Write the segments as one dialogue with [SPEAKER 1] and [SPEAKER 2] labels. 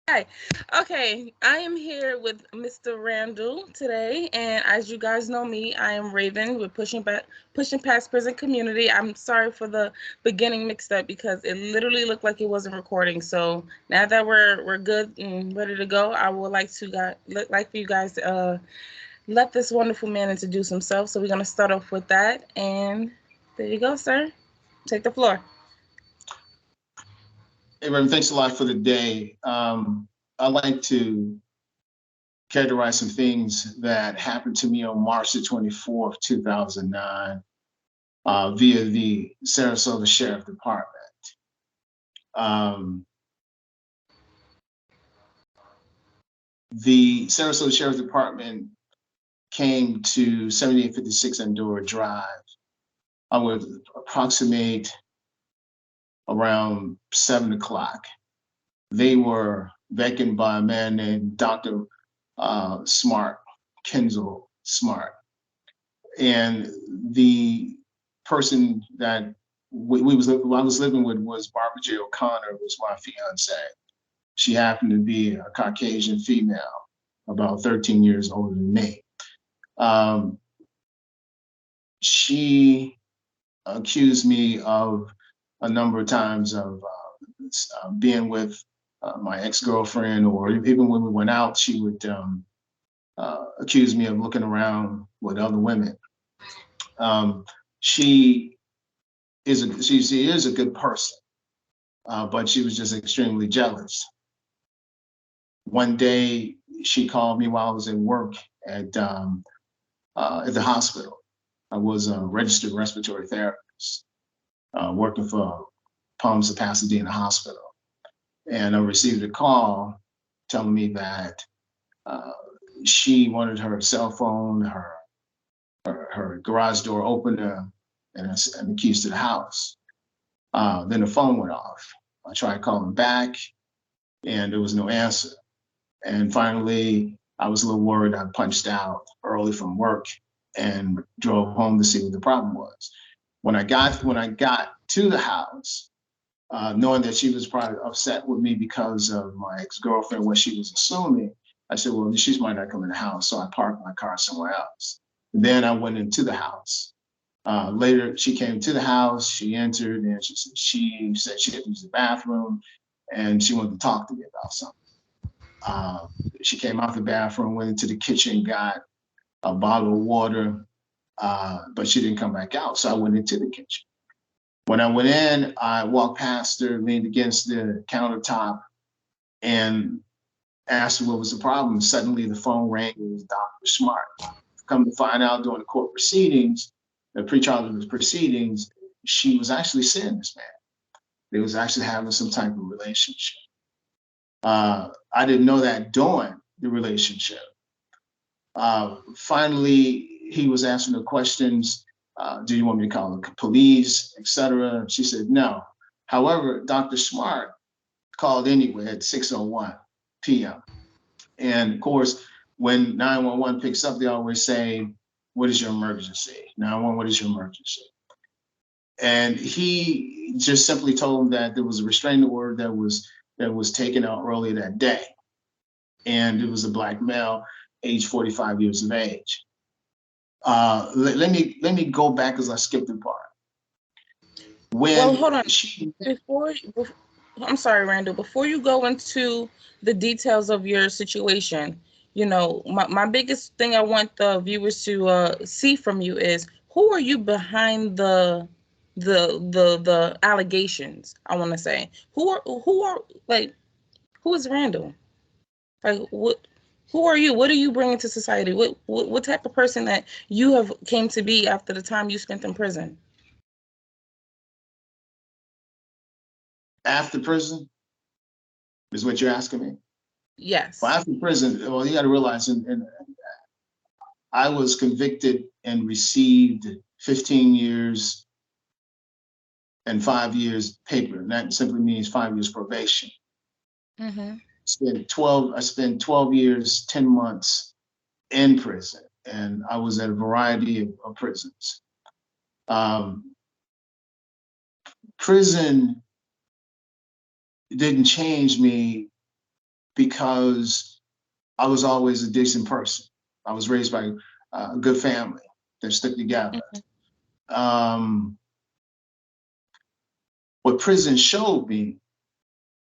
[SPEAKER 1] Hi. Okay, I am here with Mr. Randall today, and as you guys know me, I am Raven with Pushing Past Prison Community. I'm sorry for the beginning mixed up because it literally looked like it wasn't recording. So now that we're good and ready to go, I would like for you guys to let this wonderful man introduce himself. So we're gonna start off with that, and there you go, sir. Take the floor.
[SPEAKER 2] Hey, Reverend, thanks a lot for the day. I'd like to characterize some things that happened to me on March the 24th, 2009, via the Sarasota Sheriff Department. Um, the Sarasota Sheriff Department came to 7856 Andorra Drive. I would approximate around 7 o'clock. They were beckoned by a man named Dr. Smart, Kenzel Smart. And the person that who I was living with was Barbara J. O'Connor, was my fiance. She happened to be a Caucasian female, about 13 years older than me. Um, she accused me of a number of times of being with my ex-girlfriend, or even when we went out, she would accuse me of looking around with other women. Um, she she is a good person, but she was just extremely jealous. One day, she called me while I was at work at the hospital. I was a registered respiratory therapist working for Palms of Pasadena Hospital, and I received a call telling me that uh, she wanted her cell phone, her garage door opener, and the keys to the house. Then the phone went off. I tried calling back, and there was no answer. And finally, I was a little worried. I punched out early from work and drove home to see what the problem was. When I got to the house, knowing that she was probably upset with me because of my ex-girlfriend, what she was assuming, I said, well, she might not come in the house. So I parked my car somewhere else. And then I went into the house. Later, she came to the house, she entered, and she said she had to use the bathroom, and she wanted to talk to me about something. Uh, she came out the bathroom, went into the kitchen, got a bottle of water, but she didn't come back out. So I went into the kitchen. When I went in, I walked past her, leaned against the countertop, and asked her what was the problem. Suddenly, the phone rang. It was Dr. Smart. Come to find out, during the court proceedings, the pretrial proceedings, she was actually seeing this man. They was actually having some type of relationship. I didn't know that during the relationship. Finally, he was asking her questions. Do you want me to call the police, etc.? She said no. However, Dr. Smart called anyway at 6:01 p.m. And of course, when 911 picks up, they always say, "What is your emergency?" 911, what is your emergency? And he just simply told him that there was a restraining order that was taken out earlier that day, and it was a black male, age 45 years of age. Let me go back because I skipped a part.
[SPEAKER 1] Well,
[SPEAKER 2] When
[SPEAKER 1] hold on.
[SPEAKER 2] she
[SPEAKER 1] Before, I'm sorry, Randall. Before you go into the details of your situation, my biggest thing I want the viewers to see from you is who are you behind the allegations. I want to say who are like who is Randall? Like what? Who are you? What are you bringing to society? What type of person that you have came to be after the time you spent in prison?
[SPEAKER 2] after prison is what you're asking me. Well,
[SPEAKER 1] Yes.
[SPEAKER 2] after prison, well, you got to realize, I was convicted and received 15 years and 5 years paper. And that simply means 5 years probation.
[SPEAKER 1] Mm-hmm.
[SPEAKER 2] I spent 12 years, 10 months in prison, and I was at a variety of prisons. Um, Prison didn't change me because I was always a decent person. I was raised by a good family that stuck together. Um, what prison showed me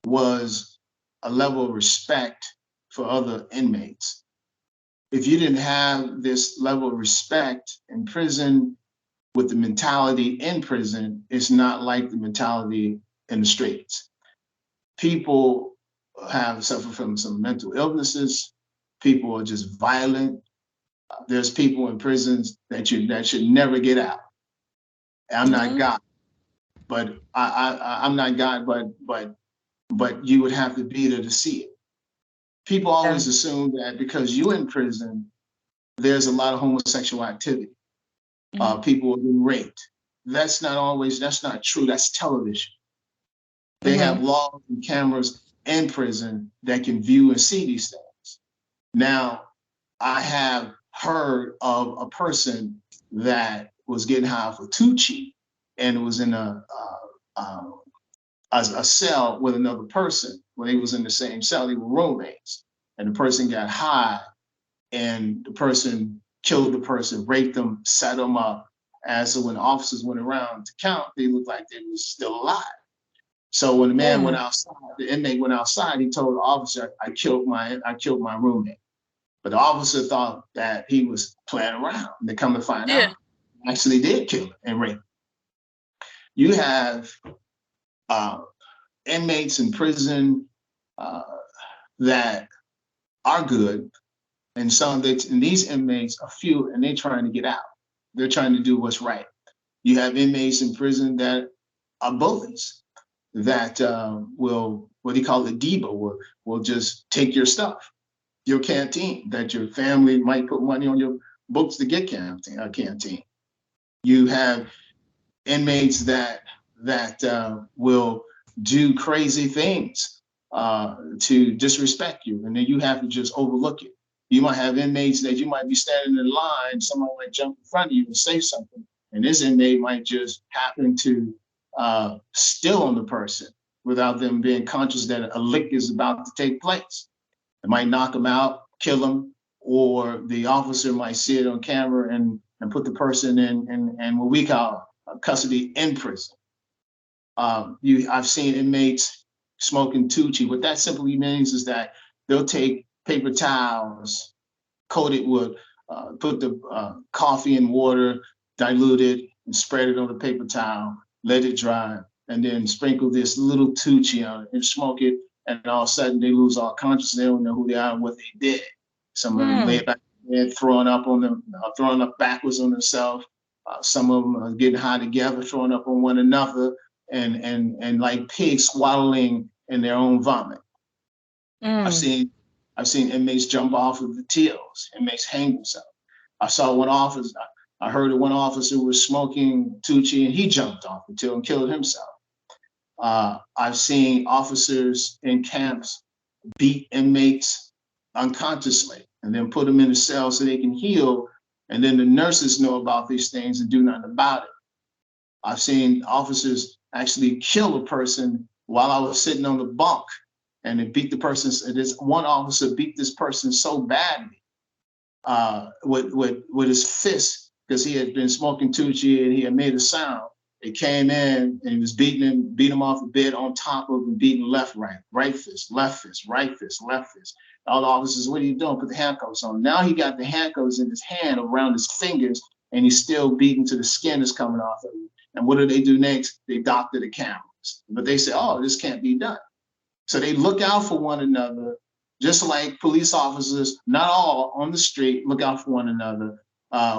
[SPEAKER 2] was a level of respect for other inmates. If you didn't have this level of respect in prison, with the mentality in prison, it's not like the mentality in the streets. People have suffered from some mental illnesses. People are just violent. There's people in prisons that should never get out. I'm not God, but I'm not God, but you would have to be there to see it. People always assume that because you're in prison, there's a lot of homosexual activity. People are being raped. That's not true. That's television. They have laws and cameras in prison that can view and see these things. Now, I have heard of a person that was getting high for Tucci and was in a cell with another person. When they was in the same cell, they were roommates. And the person got high and the person killed the person, raped them, set them up. And so when the officers went around to count, they looked like they was still alive. So when the man went outside, the inmate went outside, he told the officer, I killed my roommate. But the officer thought that he was playing around. And they come to find out, he actually did kill him and rape him. You have inmates in prison that are good, and these inmates are few, and they're trying to get out. They're trying to do what's right. You have inmates in prison that are bullies, that will, what do you call it, diva, will just take your stuff, your canteen, that your family might put money on your books to get canteen. You have inmates that will do crazy things to disrespect you, and then you have to just overlook it. You might have inmates that you might be standing in line, someone might jump in front of you and say something, and this inmate might just happen to steal on the person without them being conscious that a lick is about to take place. It might knock them out, kill them, or the officer might see it on camera and put the person in what we call custody in prison. I've seen inmates smoking Tucci. What that simply means is that they'll take paper towels, coat it with, put the coffee and water, dilute it, and spread it on the paper towel, let it dry, and then sprinkle this little Tucci on it and smoke it. And all of a sudden they lose all consciousness. They don't know who they are and what they did. Some of them lay back in bed, throwing up backwards on themselves. Some of them are getting high together, throwing up on one another, and like pigs swallowing in their own vomit. I've seen inmates jump off of the tills, inmates hang themselves. I heard of one officer was smoking Tucci and he jumped off the till and killed himself. I've seen officers in camps beat inmates unconsciously and then put them in a cell so they can heal. And then the nurses know about these things and do nothing about it. I've seen officers actually kill a person while I was sitting on the bunk, and they beat the person. This one officer beat this person so badly with his fist, because he had been smoking Tucci and he had made a sound. It came in and he was beat him off the bed on top of him, beating left, right fist, left fist, right fist, left fist. All the officers, what are you doing? Put the handcuffs on. Now he got the handcuffs in his hand around his fingers, and he's still beaten to the skin is coming off of him. And what do they do next? They doctor the cameras. But they say, oh, this can't be done. So they look out for one another, just like police officers, not all on the street, look out for one another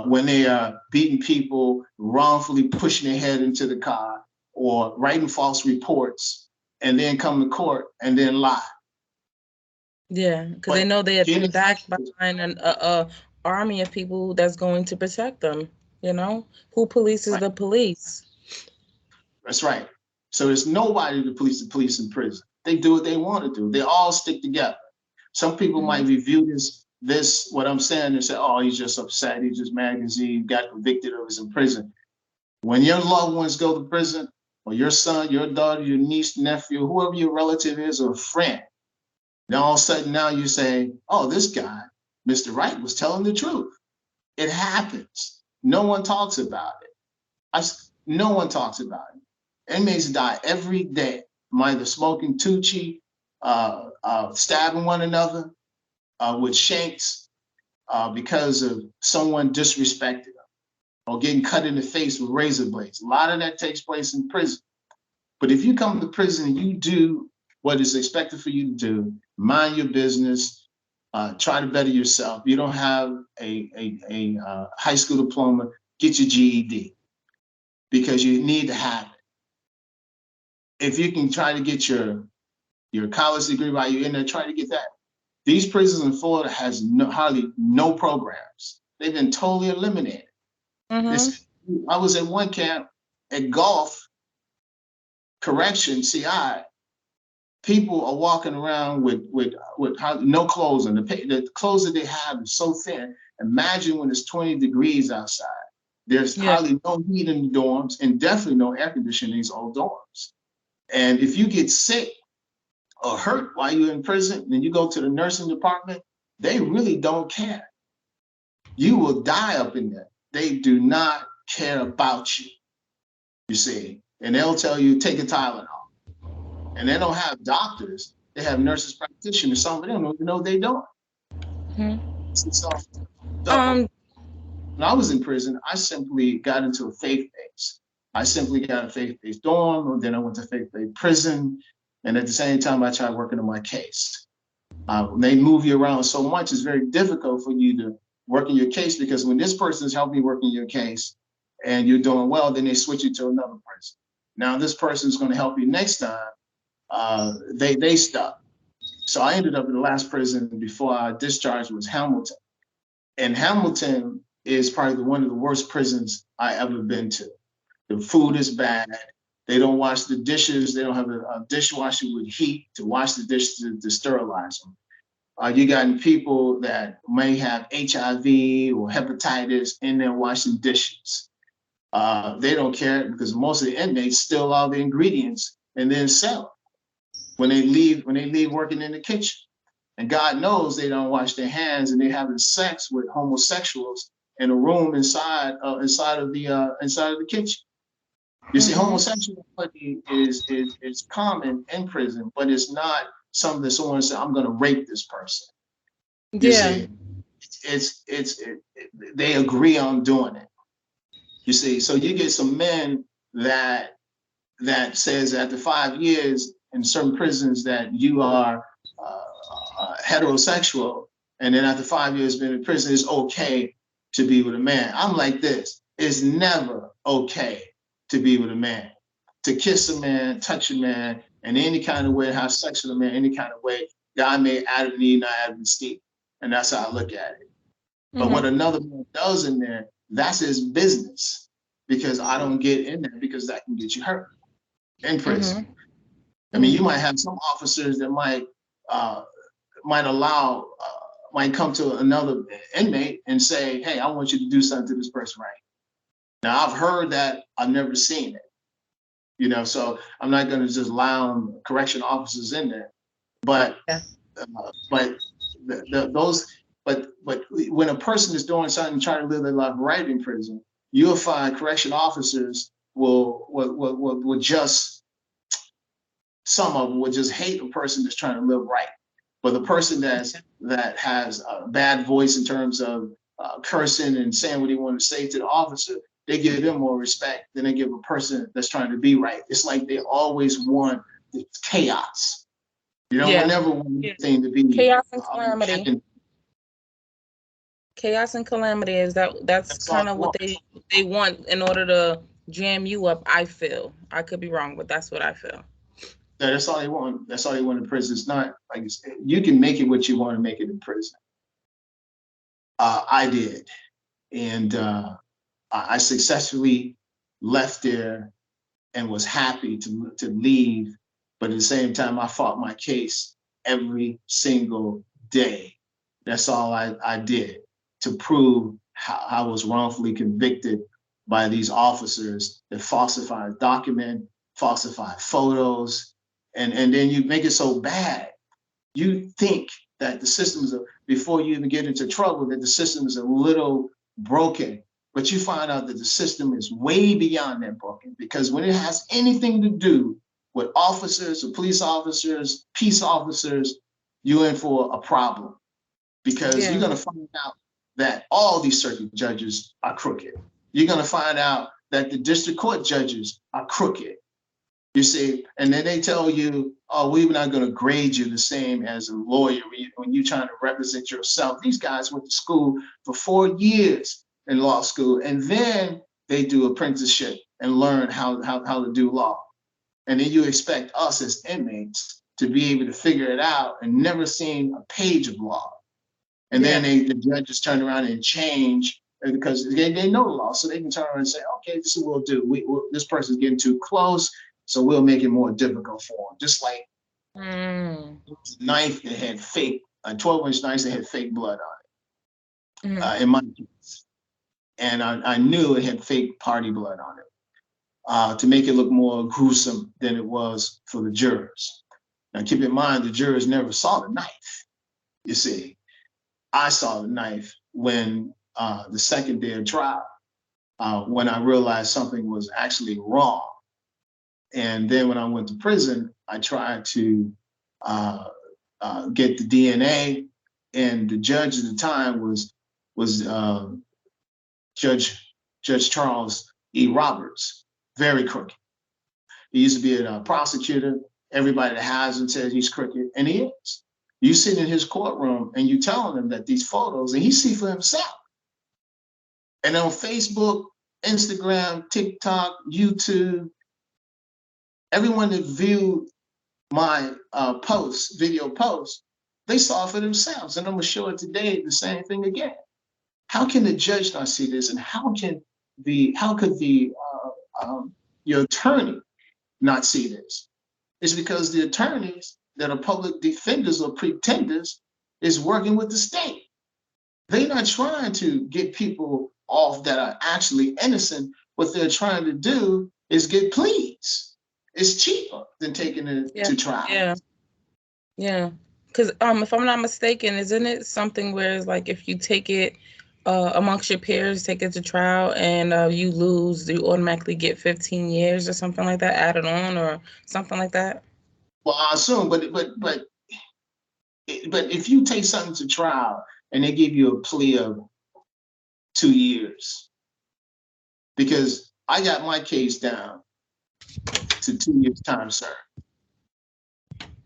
[SPEAKER 2] when they are beating people, wrongfully pushing their head into the car, or writing false reports, and then come to court and then lie.
[SPEAKER 1] Yeah, because they know they're backed behind an army of people that's going to protect them. You know, who polices the police?
[SPEAKER 2] That's right. So there's nobody to police the police in prison. They do what they want to do. They all stick together. Some people might review this what I'm saying and say, oh, he's just upset. He's just mad because he got convicted or was in prison. When your loved ones go to prison, or your son, your daughter, your niece, nephew, whoever your relative is, or a friend, Now all of a sudden now you say, oh, this guy, Mr. Wright, was telling the truth. It happens. No one talks about it. No one talks about it. Inmates die every day, either smoking Tucci, stabbing one another with shanks because of someone disrespected them, or getting cut in the face with razor blades. A lot of that takes place in prison. But if you come to prison and you do what is expected for you to do, mind your business, try to better yourself. You don't have a high school diploma, get your GED, because you need to have it. If you can try to get your college degree while you're in there, try to get that. These prisons in Florida has hardly no programs. They've been totally eliminated. I was at one camp at Gulf Correction, CI. People are walking around with no clothes on. The clothes that they have is so thin. Imagine when it's 20 degrees outside. There's hardly no heat in the dorms, and definitely no air conditioning in these old dorms. And if you get sick or hurt while you're in prison, and you go to the nursing department, they really don't care. You will die up in there. They do not care about you, you see. And they'll tell you, take a Tylenol. And they don't have doctors. They have nurses practitioners. Some of them don't even know they don't. So when I was in prison, I simply got into a faith base. I simply got a faith-based dorm, and then I went to faith-based prison. And at the same time, I tried working on my case. They move you around so much, it's very difficult for you to work in your case, because when this person is helping you work in your case and you're doing well, then they switch you to another person. Now this person is going to help you next time. They stuck. So I ended up in the last prison before I discharged was Hamilton. And Hamilton is probably one of the worst prisons I ever been to. The food is bad. They don't wash the dishes. They don't have a dishwasher with heat to wash the dishes to sterilize them. You got people that may have HIV or hepatitis in there washing dishes. They don't care, because most of the inmates steal all the ingredients and then sell them when they leave working in the kitchen. And God knows they don't wash their hands, and they're having sex with homosexuals in a room inside of the kitchen. You see, homosexuality is common in prison, but it's not something that someone says, I'm going to rape this person. You see, they agree on doing it. You see, so you get some men that says after 5 years in certain prisons that you are heterosexual, and then after 5 years being in prison, it's okay to be with a man. I'm like this: it's never okay to be with a man. To kiss a man, touch a man, in any kind of way, have sex with a man, any kind of way, God made Adam and Eve, not Adam and Steve. And that's how I look at it. But what another man does in there, that's his business, because I don't get in there, because that can get you hurt in prison. I mean, you might have some officers that might come to another inmate and say, hey, I want you to do something to this person right now. I've heard that, I've never seen it. You know, so I'm not going to just allow correction officers in there. But but when a person is doing something, trying to live their life right in prison, you'll find correction officers will just, some of them will just hate a person that's trying to live right. But the person that has a bad voice in terms of cursing and saying what they want to say to the officer, they give them more respect than they give a person that's trying to be right. It's like they always want chaos. You know, whenever want anything to be
[SPEAKER 1] chaos and calamity. Chaos and calamity is that's kind of what they want in order to jam you up. I feel. I could be wrong, but that's what I feel.
[SPEAKER 2] Yeah, that's all they want. That's all they want in prison. It's not like you can make it what you want to make it in prison. I did, and I successfully left there and was happy to leave. But at the same time, I fought my case every single day. That's all I did to prove how I was wrongfully convicted by these officers that falsified documents, falsified photos, and then you make it so bad. you think that the system is, before you even get into trouble, that the system is a little broken. But you find out that the system is way beyond that broken, because when it has anything to do with officers or police officers, peace officers, you're in for a problem, because you're
[SPEAKER 1] Yeah.
[SPEAKER 2] going to find out that all these circuit judges are crooked. You're going to find out that the district court judges are crooked. You see, and then they tell you, oh, we're not going to grade you the same as a lawyer when you're trying to represent yourself. These guys went to school for 4 years in law school, and then they do apprenticeship and learn how to do law. And then you expect us as inmates to be able to figure it out and never seen a page of law. And then the judges turn around and change because they know the law. So they can turn around and say, okay, this is what we'll do. This person's getting too close, so we'll make it more difficult for them. Just like knife that had fake, a 12-inch knife that had fake blood on it, in my case. And I knew it had fake party blood on it, to make it look more gruesome than it was for the jurors. Now, keep in mind, the jurors never saw the knife, you see. I saw the knife when the second day of trial, when I realized something was actually wrong. And then when I went to prison, I tried to get the DNA, and the judge at the time was Judge Charles E. Roberts, very crooked. He used to be a prosecutor. Everybody that has him says he's crooked, and he is. You sit in his courtroom and you telling him that these photos, and he see for himself. And on Facebook, Instagram, TikTok, YouTube, everyone that viewed my video posts, they saw for themselves. And I'm gonna show it today, the same thing again. How can the judge not see this? And how could your attorney not see this? It's because the attorneys that are public defenders or pretenders is working with the state. They're not trying to get people off that are actually innocent. What they're trying to do is get pleas. It's cheaper than taking it to trial.
[SPEAKER 1] Yeah. Because if I'm not mistaken, isn't it something where it's like if you take it amongst your peers, take it to trial, and you lose, you automatically get 15 years or something like that added on, or something like that?
[SPEAKER 2] Well, I assume, but if you take something to trial and they give you a plea of 2 years, because I got my case down to 2 years time served.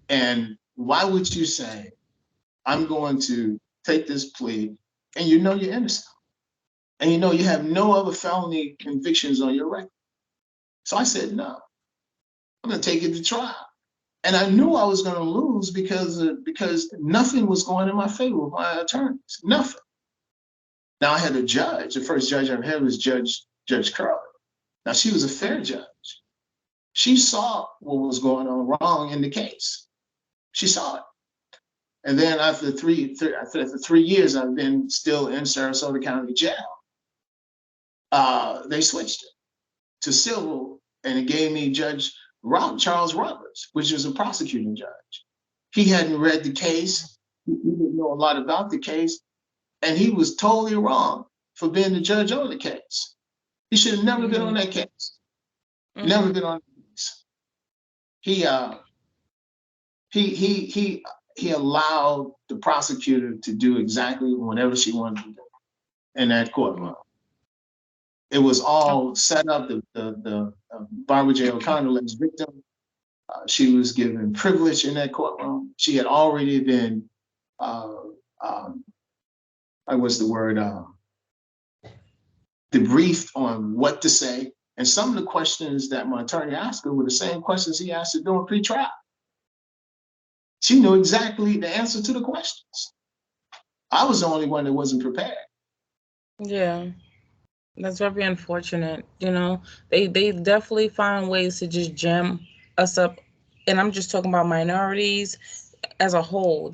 [SPEAKER 2] And why would you say, I'm going to take this plea, and you know you're innocent, and you know you have no other felony convictions on your record? So I said, no, I'm going to take it to trial. And I knew I was going to lose because nothing was going in my favor with my attorneys, nothing. Now I had a judge. The first judge I had was Judge Curley. Now she was a fair judge. She saw what was going on wrong in the case. She saw it. And then after 3 years, I've been still in Sarasota County Jail. They switched it to civil, and it gave me Judge Charles Roberts, which was a prosecuting judge. He hadn't read the case. He didn't know a lot about the case, and he was totally wrong for being the judge on the case. He should have never been on that case. Never been on the case. He allowed the prosecutor to do exactly whatever she wanted to do in that courtroom. It was all set up. The Barbara J. O'Connor, victim, she was given privilege in that courtroom. She had already been, debriefed on what to say. And some of the questions that my attorney asked her were the same questions he asked her during pre-trial. She knew exactly the answer to the questions. I was the only one that wasn't prepared.
[SPEAKER 1] Yeah. That's very unfortunate. They definitely find ways to just jam us up. And I'm just talking about minorities as a whole.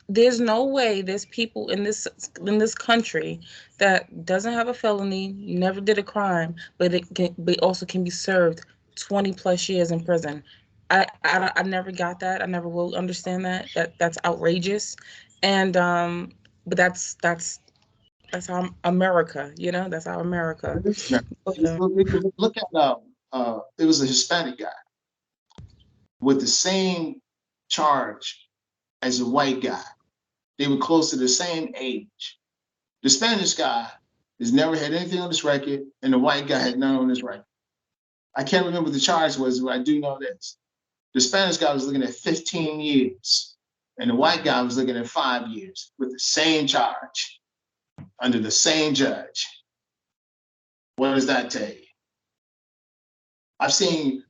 [SPEAKER 1] There's no way there's people in this country that doesn't have a felony, never did a crime, but also can be served 20 plus years in prison. I never got that. I never will understand that. That's outrageous. And but that's how America, that's how America. But,
[SPEAKER 2] Look at it was a Hispanic guy with the same charge as a white guy. They were close to the same age. The Spanish guy has never had anything on his record, and the white guy had none on his record. I can't remember what the charge was, but I do know this. The Spanish guy was looking at 15 years, and the white guy was looking at 5 years with the same charge under the same judge. What does that tell you? I've seen,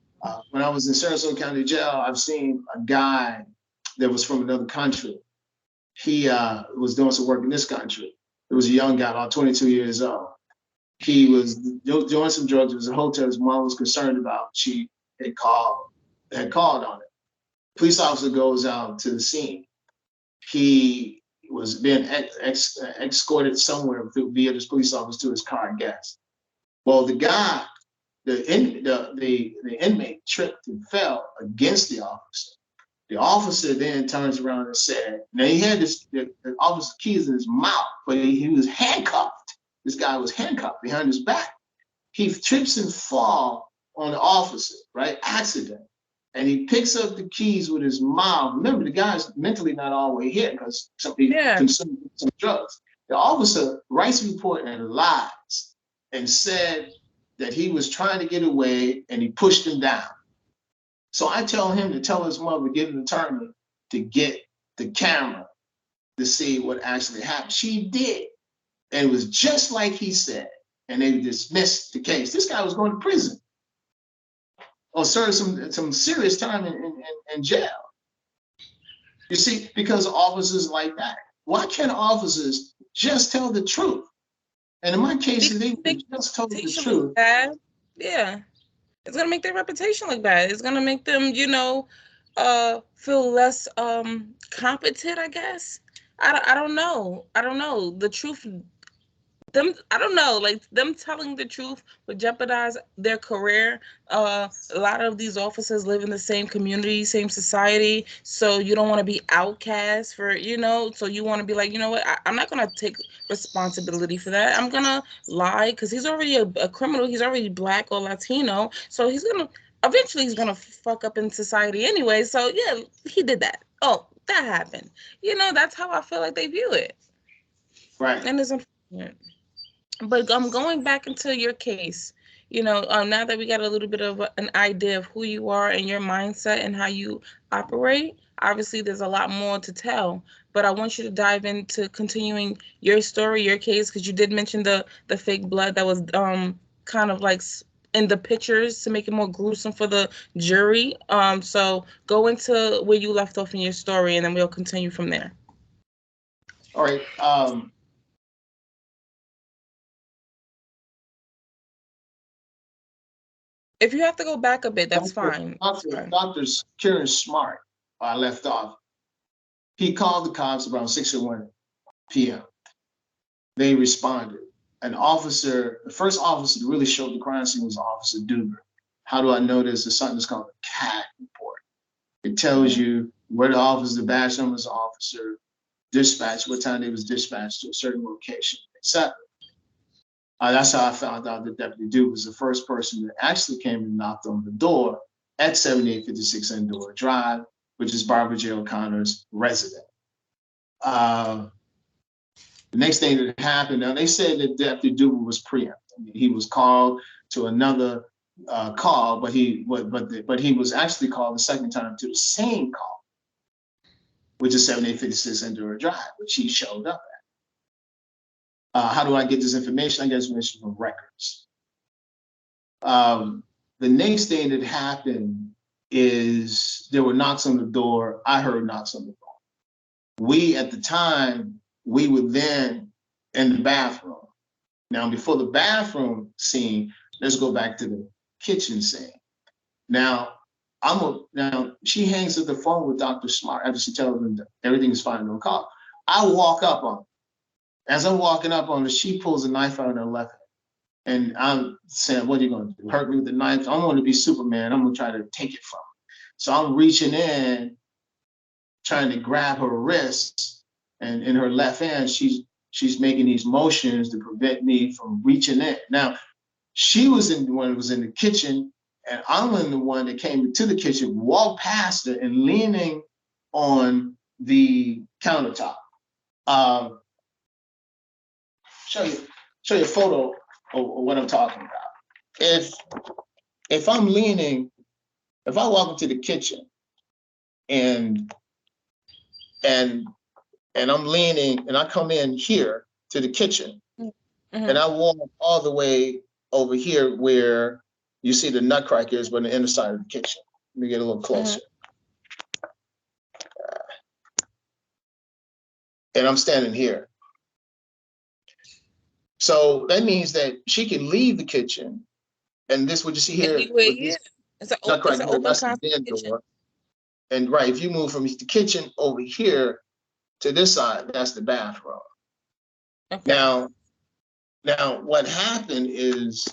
[SPEAKER 2] when I was in Sarasota County Jail, I've seen a guy that was from another country. He was doing some work in this country. It was a young guy, about 22 years old. He was doing some drugs. It was a hotel his mom was concerned about. She had called on it. Police officer goes out to the scene. He was being escorted somewhere via this police officer to his car, I guess. Well, the guy, the inmate tripped and fell against the officer. The officer then turns around and said, now he had the officer's keys in his mouth, but he was handcuffed. This guy was handcuffed behind his back. He trips and falls on the officer, right? Accident. And he picks up the keys with his mouth. Remember, the guy's mentally not all the way here because he consumed some drugs. The officer writes a report and lies and said that he was trying to get away and he pushed him down. So I tell him to tell his mother, get an attorney to get the camera to see what actually happened. She did. And it was just like he said. And they dismissed the case. This guy was going to prison or serve some serious time in jail. You see, because of officers like that. Why can't officers just tell the truth? And in my case, they just told the truth.
[SPEAKER 1] Yeah. It's gonna make their reputation look bad. It's gonna make them, feel less competent, I guess. I don't know. I don't know. The truth, I don't know, like them telling the truth would jeopardize their career. A lot of these officers live in the same community, same society, so you don't want to be outcast for, so you want to be like, you know what, I'm not gonna take responsibility for that. I'm gonna lie because he's already a criminal. He's already Black or Latino, so eventually he's gonna fuck up in society anyway. So yeah, he did that. Oh, that happened. That's how I feel like they view it.
[SPEAKER 2] Right.
[SPEAKER 1] And it's unfortunate. But going back into your case, now that we got a little bit of an idea of who you are and your mindset and how you operate, obviously there's a lot more to tell. But I want you to dive into continuing your story, your case, because you did mention the fake blood that was kind of like in the pictures to make it more gruesome for the jury. So go into where you left off in your story, and then we'll continue from there.
[SPEAKER 2] All right.
[SPEAKER 1] If you have to go back a bit, that's fine.
[SPEAKER 2] Dr. Kieran Smart, I left off. He called the cops around 6:01 p.m. They responded. The first officer to really show the crime scene was Officer Duber. How do I know this? There's something that's called a CAD report. It tells you where the officer, the badge number of the officer, dispatched, what time they was dispatched to a certain location, etc. That's how I found out that Deputy Duke was the first person that actually came and knocked on the door at 7856 Endora Drive, which is Barbara J. O'Connor's residence. The next thing that happened, now they said that Deputy Duke was preempted. He was called to another call, but he was actually called the second time to the same call, which is 7856 Endora Drive, which he showed up at. How do I get this information? I get this information from records. The next thing that happened is there were knocks on the door. I heard knocks on the door. At the time, we were then in the bathroom. Now, before the bathroom scene, let's go back to the kitchen scene. Now, she hangs up the phone with Dr. Smart after she tells him that everything is fine, no call. I walk up on her. As I'm walking up on her, she pulls a knife out of her left hand. And I'm saying, what are you going to do? Hurt me with the knife? I'm going to be Superman. I'm going to try to take it from her. So I'm reaching in, trying to grab her wrist, and in her left hand, she's making these motions to prevent me from reaching in. Now, she was in the one that was in the kitchen, and I'm in the one that came to the kitchen, walked past her, and leaning on the countertop. Um, show you a photo of what I'm talking about. If I'm leaning, if I walk into the kitchen and and and I'm leaning and I come in here to the kitchen and I walk all the way over here where you see the nutcrackers on the inner side of the kitchen. Let me get a little closer. And I'm standing here. So that means that she can leave the kitchen, and this what you see here with this nutcracker here, that's the den door. And right, if you move from the kitchen over here to this side, that's the bathroom. Okay. Now what happened is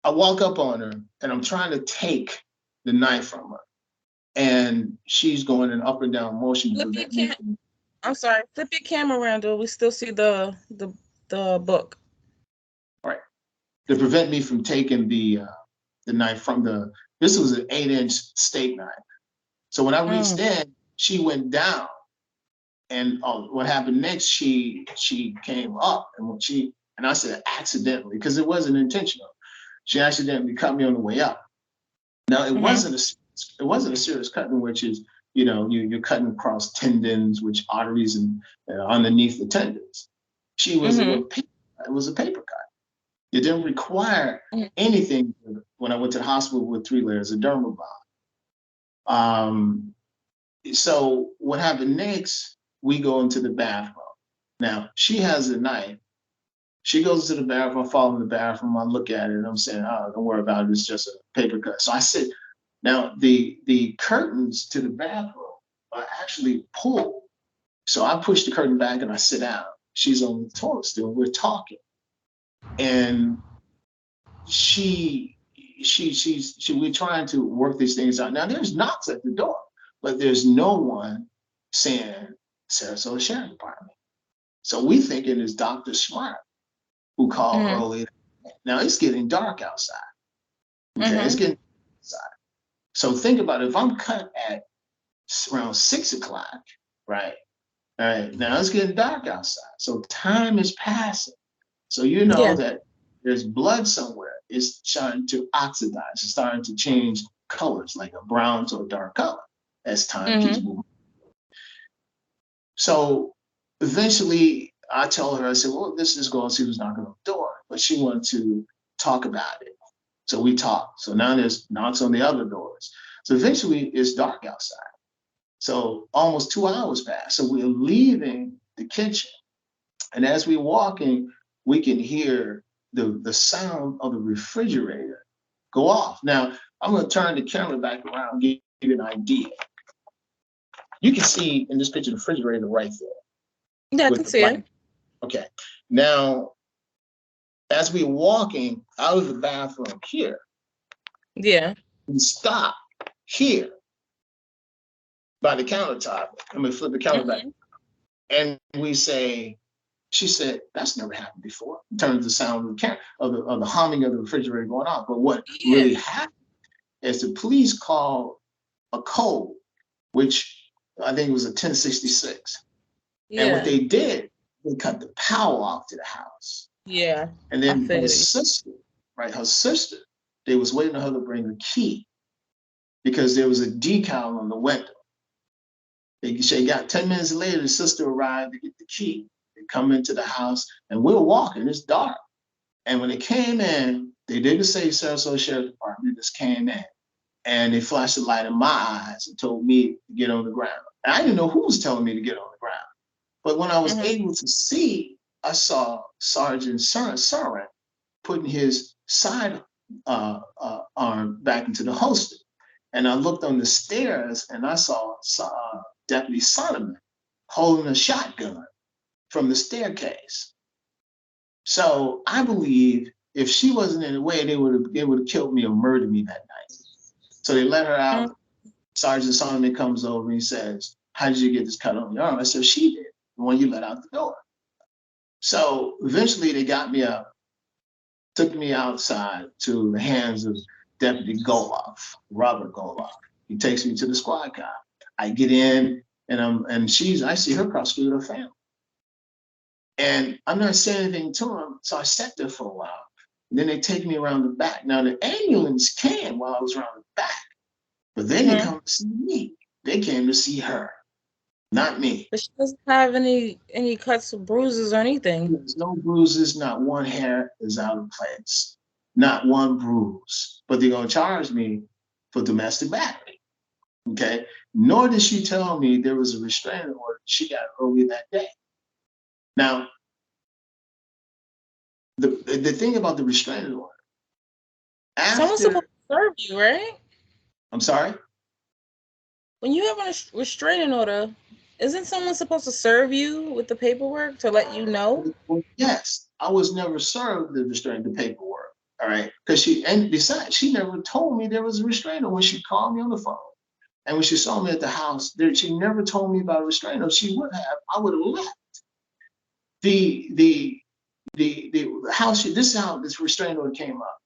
[SPEAKER 2] I walk up on her and I'm trying to take the knife from her, and she's going in up and down motion.
[SPEAKER 1] I'm sorry, flip your camera, Randall. We still see the book.
[SPEAKER 2] All right, to prevent me from taking the knife from this was an 8-inch steak knife. So when I reached in, she went down, and what happened next? She came up, and I said accidentally because it wasn't intentional. She accidentally cut me on the way up. Now it wasn't a serious cutting, which is you're cutting across tendons, which arteries and underneath the tendons. She was it was a paper cut. It didn't require anything when I went to the hospital with 3 layers of dermal balm. So what happened next? We go into the bathroom. Now she has a knife. She goes to the bathroom. I follow in the bathroom. I look at it and I'm saying, "Oh, don't worry about it. It's just a paper cut." So I sit. Now the curtains to the bathroom are actually pulled. So I push the curtain back and I sit down. She's on the toilet still. We're talking, and we're trying to work these things out. Now there's knocks at the door, but there's no one saying Sarasota Sheriff Department. So we think it is Dr. Smart who called earlier. Now it's getting dark outside. Okay, it's getting outside. So think about it. If I'm cut at around 6 o'clock, right? All right, now it's getting dark outside. So time is passing. So you know that there's blood somewhere. It's starting to oxidize. It's starting to change colors, like a brown to a dark color as time keeps moving. So eventually I tell her, I said, well, this is going to see who's knocking on the door. But she wanted to talk about it. So we talked. So now there's knocks on the other doors. So eventually it's dark outside. So almost 2 hours pass. So we're leaving the kitchen. And as we're walking, we can hear the sound of the refrigerator go off. Now, I'm going to turn the camera back around and give you an idea. You can see in this picture the refrigerator right there.
[SPEAKER 1] Yeah, I can see it.
[SPEAKER 2] Okay. Now, as we're walking out of the bathroom here, we stop here by the countertop. I'm going to flip the camera back. And we say, she said, that's never happened before, in terms of the sound of the humming of the refrigerator going off. But what really happened is the police called a code, which I think it was a 1066. And what they did, they cut the power off to the house. And then her sister, they was waiting on her to bring a key because there was a decal on the window. She got 10 minutes later, the sister arrived to get the key. They come into the house and we're walking, it's dark. And when they came in, they didn't say Sarasota Sheriff Department, they just came in. And they flashed a light in my eyes and told me to get on the ground. And I didn't know who was telling me to get on the ground. But when I was able to see, I saw Sergeant Sarin putting his side arm back into the holster. And I looked on the stairs and I saw Deputy Solomon holding a shotgun from the staircase. So I believe if she wasn't in the way, they would have killed me or murdered me that night. So they let her out. Sergeant Solomon comes over and he says, "How did you get this cut on your arm?" I said, "She did, the one you let out the door." So eventually they got me up, took me outside to the hands of Deputy Goloff, Robert Goloff. He takes me to the squad car. I get in and I see her cross the street with her family. And I'm not saying anything to him, so I sat there for a while. And then they take me around the back. Now the ambulance came while I was around the back, but they didn't come to see me. They came to see her, not me.
[SPEAKER 1] But she doesn't have any cuts or bruises or anything.
[SPEAKER 2] There's no bruises, not one hair is out of place, not one bruise. But they're gonna charge me for domestic battery. Okay. Nor did she tell me there was a restraining order she got earlier that day. Now, the thing about the restraining order,
[SPEAKER 1] Someone's supposed to serve you, right?
[SPEAKER 2] I'm sorry?
[SPEAKER 1] When you have a restraining order, isn't someone supposed to serve you with the paperwork to let you know?
[SPEAKER 2] Well, yes, I was never served the paperwork. All right. Because besides, she never told me there was a restraining order when she called me on the phone. And when she saw me at the house, she never told me about a restraining order. She would have. I would have left. The house. This is how this restraining order came up.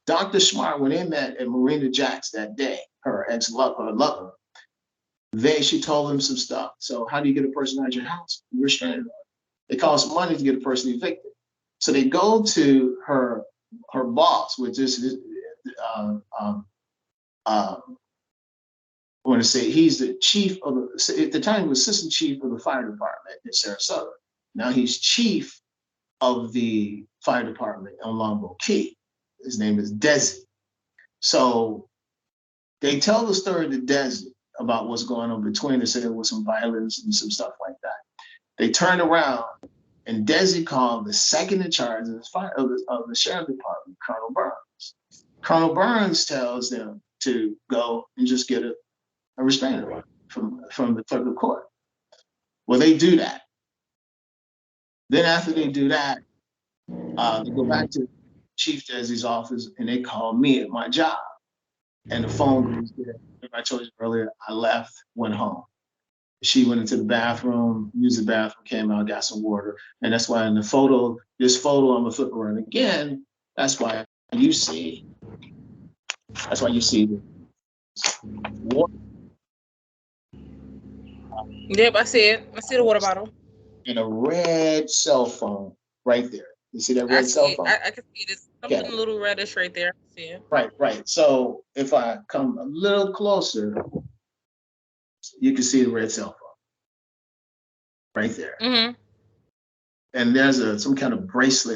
[SPEAKER 2] Dr. Smart, when they met at Marina Jack's that day, her lover, she told him some stuff. So how do you get a person out of your house? Restraining order. It costs money to get a person evicted. So they go to her boss, which is I want to say he's the chief of at the time he was assistant chief of the fire department in Sarasota. Now he's chief of the fire department on Longboat Key. His name is Desi. So they tell the story to Desi about what's going on between us. Said there was some violence and some stuff like that. They turned around and Desi called the second in charge of the sheriff department, Colonel Burns. Colonel Burns tells them to go and just get a restraining order from the clerk of court. Well, they do that. Then after they do that, they go back to Chief Desi's office and they call me at my job. And the phone goes there. I told you earlier, I left, went home. She went into the bathroom, used the bathroom, came out, got some water. And that's why in this photo, I'm gonna flip around again. That's why you see the water.
[SPEAKER 1] Yep, I see it. I see the water bottle.
[SPEAKER 2] And a red cell phone right there. You see that red cell phone?
[SPEAKER 1] I can see it. It's something a little reddish right there. I see it.
[SPEAKER 2] Right. So if I come a little closer, you can see the red cell phone right there.
[SPEAKER 1] Mm-hmm.
[SPEAKER 2] And there's some kind of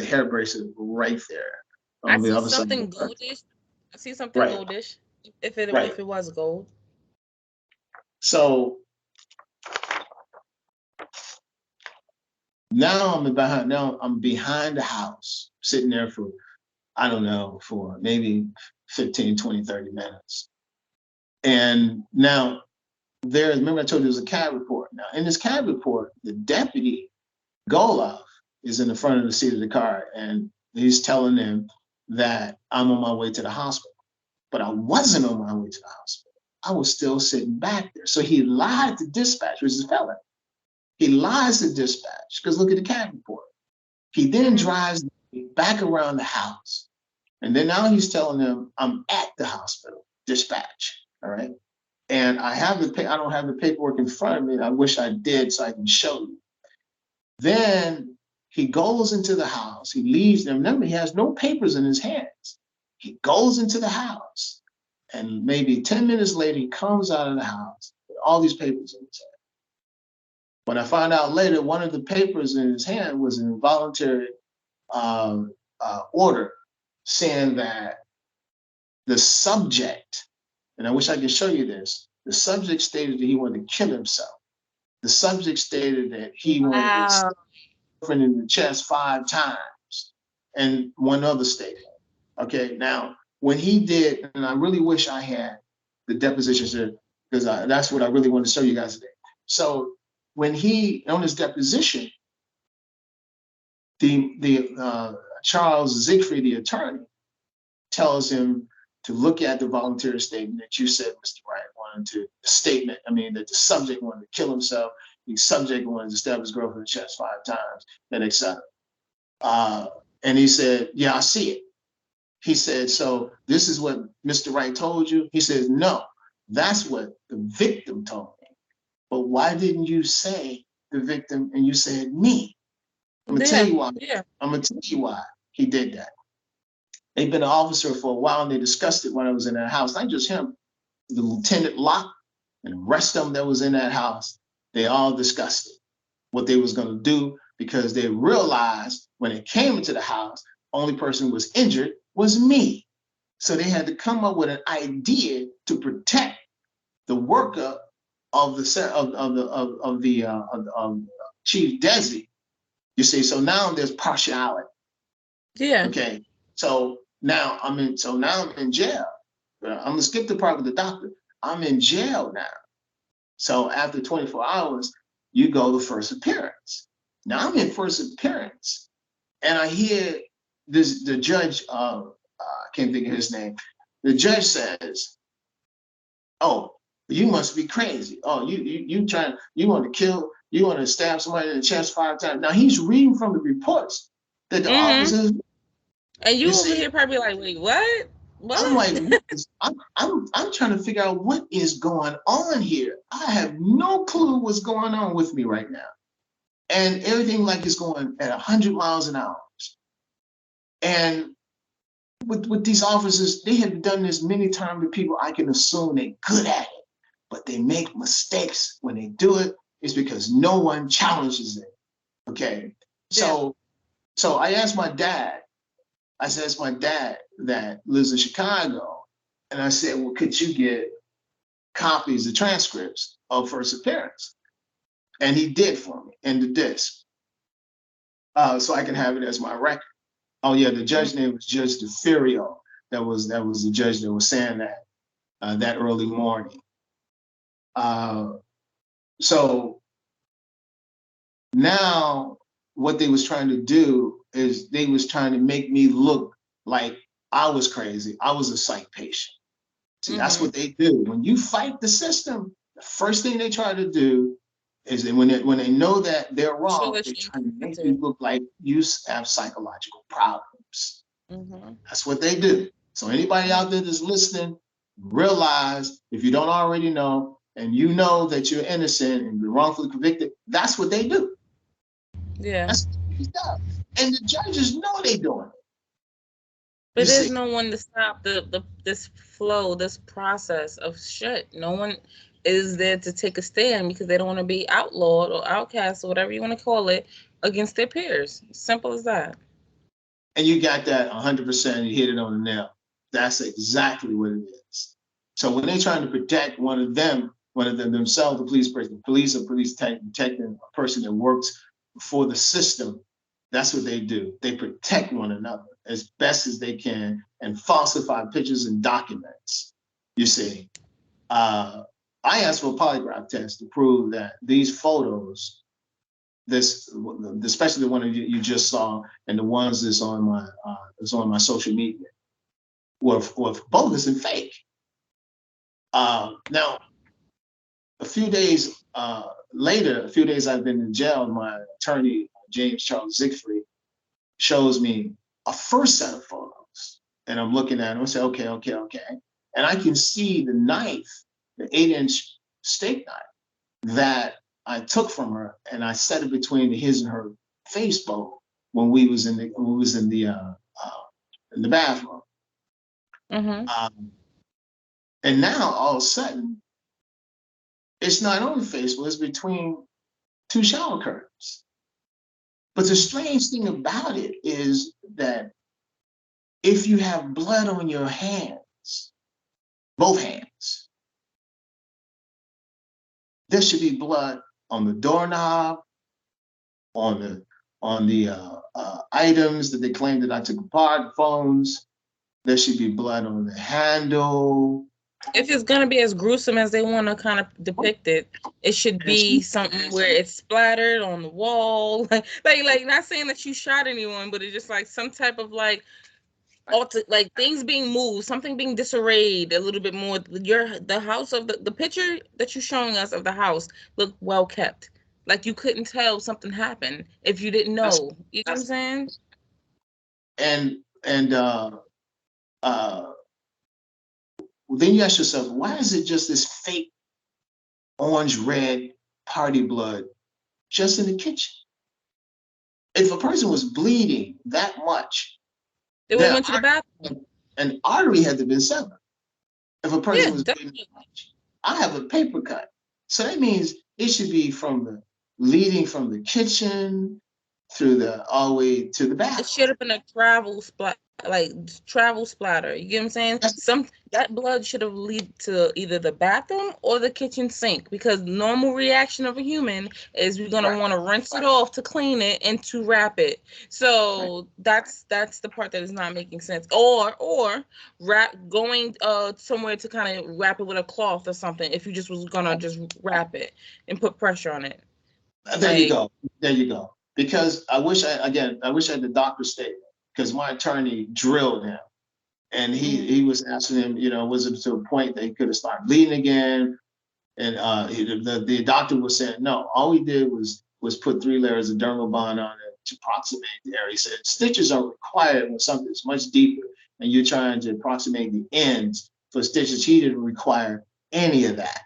[SPEAKER 2] hair bracelet right there on the other side.
[SPEAKER 1] Goldish. I see something goldish. If it was gold.
[SPEAKER 2] So now I'm behind the house, sitting there for, I don't know, for maybe 15, 20, 30 minutes. And now remember I told you there was a CAD report. Now in this CAD report, the deputy Goloff is in the front of the seat of the car and he's telling them that I'm on my way to the hospital. But I wasn't on my way to the hospital. I was still sitting back there. So he lied to dispatch, which is a felon. He lies to dispatch, because look at the CAD report. He then drives back around the house. And then now he's telling them I'm at the hospital, dispatch, all right? And I don't have the paperwork in front of me. I wish I did so I can show you. Then he goes into the house. He leaves them. Remember, he has no papers in his hands. He goes into the house. And maybe 10 minutes later, he comes out of the house with all these papers in his hand. When I found out later, one of the papers in his hand was an involuntary order saying that the subject, and I wish I could show you this, the subject stated that he wanted to kill himself. The subject stated that he wanted to stab his girlfriend in the chest 5 times, and one other statement. Okay, now when he did, and I really wish I had the depositions there, because that's what I really want to show you guys today. So when he, on his deposition, Charles Ziegfeld, the attorney, tells him to look at the voluntary statement that you said, Mr. Wright, that the subject wanted to kill himself, the subject wanted to stab his girlfriend in the chest 5 times, and etc. And he said, yeah, I see it. He said, so this is what Mr. Wright told you? He says, no, that's what the victim told me. But why didn't you say the victim and you said me? I'm gonna tell you why. I'm gonna tell you why he did that. They've been an officer for a while and they discussed it when I was in that house. Not just him, the Lieutenant Locke and the rest of them that was in that house, they all discussed it, what they was gonna do, because they realized when it came into the house, only person who was injured was me. So they had to come up with an idea to protect the workup of the Chief Desi. You see, so now there's partiality.
[SPEAKER 1] Yeah.
[SPEAKER 2] Okay. So now I'm in jail. I'm gonna skip the part with the doctor. I'm in jail now. So after 24 hours, you go to first appearance. Now I'm in first appearance, and I hear the judge. I can't think of his name. The judge says, "Oh, you must be crazy. Oh, you want to stab somebody in the chest 5 times." Now he's reading from the reports that the officers.
[SPEAKER 1] And you over here probably like, wait, what?
[SPEAKER 2] I'm like, I'm trying to figure out what is going on here. I have no clue what's going on with me right now. And everything like is going at 100 miles an hour. And with these officers, they have done this many times with people. I can assume they're good at it, but they make mistakes when they do it. It's because no one challenges it. Okay. So I asked my dad, it's my dad that lives in Chicago. And I said, well, could you get copies of transcripts of first appearance? And he did for me in the disc. So I can have it as my record. Oh yeah, the judge's name was Judge DeFerio. That was the judge that was saying that that early morning. So now what they was trying to do is they was trying to make me look like I was crazy. I was a psych patient. See, that's what they do. When you fight the system, the first thing they try to do is that when they know that they're wrong, they try to make you look like you have psychological problems. That's what they do. So anybody out there that's listening, realize if you don't already know, and you know that you're innocent and you're wrongfully convicted, that's what they do.
[SPEAKER 1] Yeah.
[SPEAKER 2] That's stuff. And the judges know they're doing it.
[SPEAKER 1] But there's no one to stop this flow, this process of shit. No one is there to take a stand because they don't want to be outlawed or outcast or whatever you want to call it against their peers. Simple as that.
[SPEAKER 2] And you got that 100%. You hit it on the nail. That's exactly what it is. So when they're trying to protect one of them themselves, the police person, police protecting a person that works for the system, that's what they do. They protect one another as best as they can and falsify pictures and documents. You see, I asked for a polygraph test to prove that these photos, especially the one you just saw, and the ones that's on my social media, were bogus and fake. Now, a few days I've been in jail. My attorney, James Charles Ziegfeld, shows me a first set of photos, and I'm looking at them. I say, okay, and I can see the knife, the 8-inch steak knife that I took from her, and I set it between his and her face bowl when we was in the bathroom. And now all of a sudden, it's not on the face bowl; it's between 2 shower curtains. But the strange thing about it is that if you have blood on your hands, both hands, there should be blood on the doorknob, on the items that they claim that I took apart, phones. There should be blood on the handle.
[SPEAKER 1] If it's gonna be as gruesome as they want to kind of depict it, it should
[SPEAKER 2] And
[SPEAKER 1] be something where it's splattered on the wall, like not saying that you shot anyone, but it's just like some type of like like things being moved, something being disarrayed a little bit more. The house of the picture that you're showing us of the house looked well kept. Like you couldn't tell something happened if you didn't
[SPEAKER 2] that's,
[SPEAKER 1] know. You know what I'm saying?
[SPEAKER 2] and uh, then you ask yourself, why is it just this fake orange red party blood just in the kitchen? If a person was bleeding that much,
[SPEAKER 1] They would have
[SPEAKER 2] then
[SPEAKER 1] went to the bathroom.
[SPEAKER 2] an artery had to be severed. If a person
[SPEAKER 1] Yeah,
[SPEAKER 2] was bleeding
[SPEAKER 1] definitely.
[SPEAKER 2] that much, I have a paper cut. So that means it should be from the leading from the kitchen through the all the way to the
[SPEAKER 1] It
[SPEAKER 2] bathroom.
[SPEAKER 1] should have been a travel splatter. You get what I'm saying?
[SPEAKER 2] That's
[SPEAKER 1] That blood should have lead to either the bathroom or the kitchen sink, because normal reaction of a human is we're gonna
[SPEAKER 2] right,
[SPEAKER 1] want to rinse it off to clean it and to wrap it.
[SPEAKER 2] right.
[SPEAKER 1] So that's the part that is not making sense. Or wrap going somewhere to kind of wrap it with a cloth or something if you just was gonna just wrap it and put pressure on it.
[SPEAKER 2] There you
[SPEAKER 1] Like
[SPEAKER 2] go. There you go. Because I wish I had the doctor's statement because my attorney drilled him and
[SPEAKER 1] mm,
[SPEAKER 2] he was asking him, was it to a point that he could have started bleeding again? And the doctor was saying, no, all he did was put 3 layers of dermal bond on it to approximate the area. He said stitches are required when something is much deeper and you're trying to approximate the ends for stitches. He didn't require any of that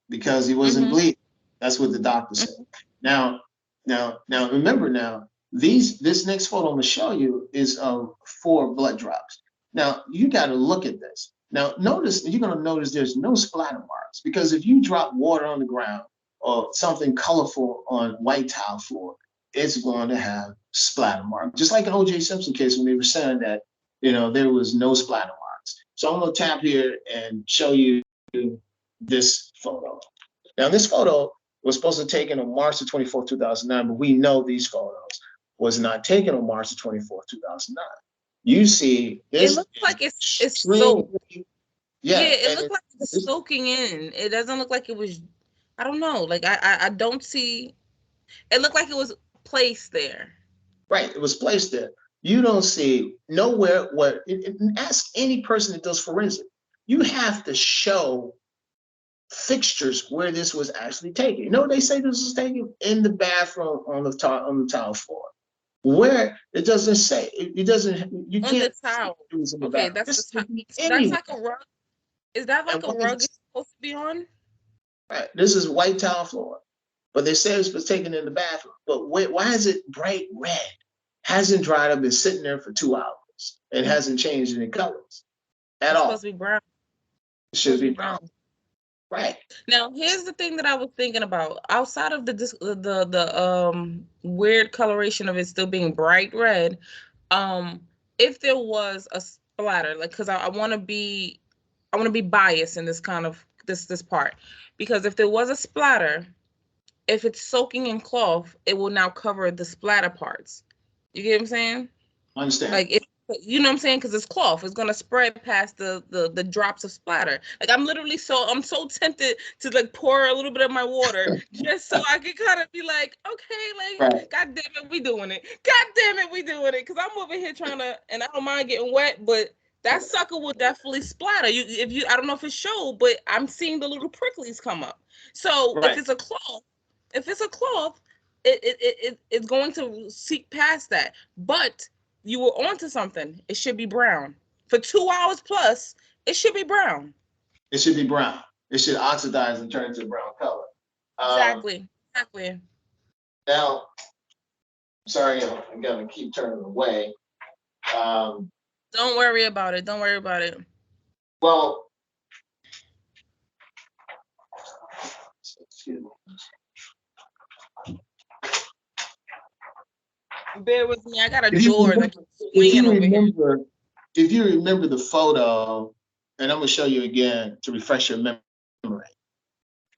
[SPEAKER 2] because he wasn't
[SPEAKER 1] mm-hmm,
[SPEAKER 2] bleeding. That's what the doctor said. Now, remember now, this next photo I'm gonna show you is of 4 blood drops. Now you got to look at this. Now notice you're gonna notice there's no splatter marks because if you drop water on the ground or something colorful on white tile floor, it's going to have splatter marks. Just like an O.J. Simpson case when they were saying that there was no splatter marks. So I'm gonna tap here and show you this photo. Now, this photo was supposed to be taken on March the 24th, 2009, but we know these photos was not taken on March the 24th, 2009. You see,
[SPEAKER 1] it
[SPEAKER 2] this
[SPEAKER 1] looks
[SPEAKER 2] is
[SPEAKER 1] like it's soaked.
[SPEAKER 2] extremely,
[SPEAKER 1] Yeah,
[SPEAKER 2] yeah,
[SPEAKER 1] it
[SPEAKER 2] and
[SPEAKER 1] looked like it's
[SPEAKER 2] this,
[SPEAKER 1] soaking in. It doesn't look like it was. I don't know. Like I don't see. It looked like it was placed there.
[SPEAKER 2] right, it was placed there. You don't see nowhere where, ask any person that does forensic, you have to show fixtures where this was actually taken. They say this was taken in the bathroom on the tile floor. Where it doesn't say, it doesn't. You
[SPEAKER 1] On the
[SPEAKER 2] can't say
[SPEAKER 1] towel.
[SPEAKER 2] it was in the
[SPEAKER 1] Okay,
[SPEAKER 2] bathroom.
[SPEAKER 1] that's the
[SPEAKER 2] This could
[SPEAKER 1] top.
[SPEAKER 2] be
[SPEAKER 1] So that's
[SPEAKER 2] anywhere.
[SPEAKER 1] like a rug. Is that
[SPEAKER 2] And
[SPEAKER 1] like a
[SPEAKER 2] what
[SPEAKER 1] rug
[SPEAKER 2] is
[SPEAKER 1] it's supposed to be on?
[SPEAKER 2] right? This is white tile floor, but they say it was taken in the bathroom. But why is it bright red? Hasn't dried up, been sitting there for 2 hours. It hasn't changed any colors at
[SPEAKER 1] It's supposed
[SPEAKER 2] all.
[SPEAKER 1] to be brown.
[SPEAKER 2] It
[SPEAKER 1] It's
[SPEAKER 2] should
[SPEAKER 1] supposed to
[SPEAKER 2] be
[SPEAKER 1] be
[SPEAKER 2] brown,
[SPEAKER 1] brown.
[SPEAKER 2] right?
[SPEAKER 1] Now, here's the thing that I was thinking about. Outside of the weird coloration of it still being bright red, um, if there was a splatter, like, because I want to be biased in this kind of this part, because if there was a splatter, if it's soaking in cloth, it will now cover the splatter parts. You get what I'm saying?
[SPEAKER 2] Understand?
[SPEAKER 1] Like if you know what I'm saying, because it's cloth, it's gonna spread past the drops of splatter. Like I'm so tempted to like pour a little bit of my water just so I could kind of be like, okay, like
[SPEAKER 2] Right,
[SPEAKER 1] God damn it, we doing it. God damn it, we doing it. Because I'm over here trying to, and I don't mind getting wet, but that sucker will definitely splatter. I don't know if it showed, but I'm seeing the little pricklies come up. So
[SPEAKER 2] right.
[SPEAKER 1] if it's a cloth, it's going to seek past that. But you were onto something. It should be brown. For 2 hours plus, it should be brown.
[SPEAKER 2] It should be brown. It should oxidize and turn into a brown color. Um,
[SPEAKER 1] Exactly. Exactly.
[SPEAKER 2] Now, sorry, I'm gonna keep turning away. Um,
[SPEAKER 1] Don't worry about it. Don't worry about it.
[SPEAKER 2] well, excuse me.
[SPEAKER 1] Bear with me. I got a
[SPEAKER 2] If you
[SPEAKER 1] door that
[SPEAKER 2] remember,
[SPEAKER 1] keeps
[SPEAKER 2] if
[SPEAKER 1] swinging
[SPEAKER 2] you
[SPEAKER 1] over here.
[SPEAKER 2] remember, if you remember the photo, and I'm gonna show you again to refresh your memory.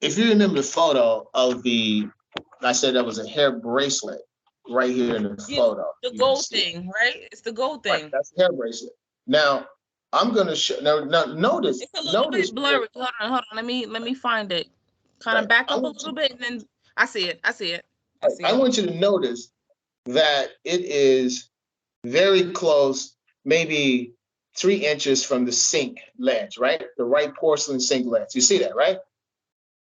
[SPEAKER 2] If you remember the photo of I said that was a hair bracelet right here in the
[SPEAKER 1] Yeah,
[SPEAKER 2] photo.
[SPEAKER 1] the
[SPEAKER 2] You can
[SPEAKER 1] gold
[SPEAKER 2] see it.
[SPEAKER 1] thing, right? It's the gold
[SPEAKER 2] Right,
[SPEAKER 1] thing.
[SPEAKER 2] that's a hair bracelet. Now, I'm gonna show now. Notice,
[SPEAKER 1] It's a little bit
[SPEAKER 2] where,
[SPEAKER 1] blurry. Hold on. Let me find it. Kind of
[SPEAKER 2] right.
[SPEAKER 1] back
[SPEAKER 2] I
[SPEAKER 1] up a
[SPEAKER 2] want
[SPEAKER 1] little
[SPEAKER 2] you,
[SPEAKER 1] bit, and then I see it. I see it. I
[SPEAKER 2] right,
[SPEAKER 1] see
[SPEAKER 2] I
[SPEAKER 1] it.
[SPEAKER 2] want you to notice that it is very close, maybe 3 inches from the sink ledge, right? The right porcelain sink ledge. You see that, right?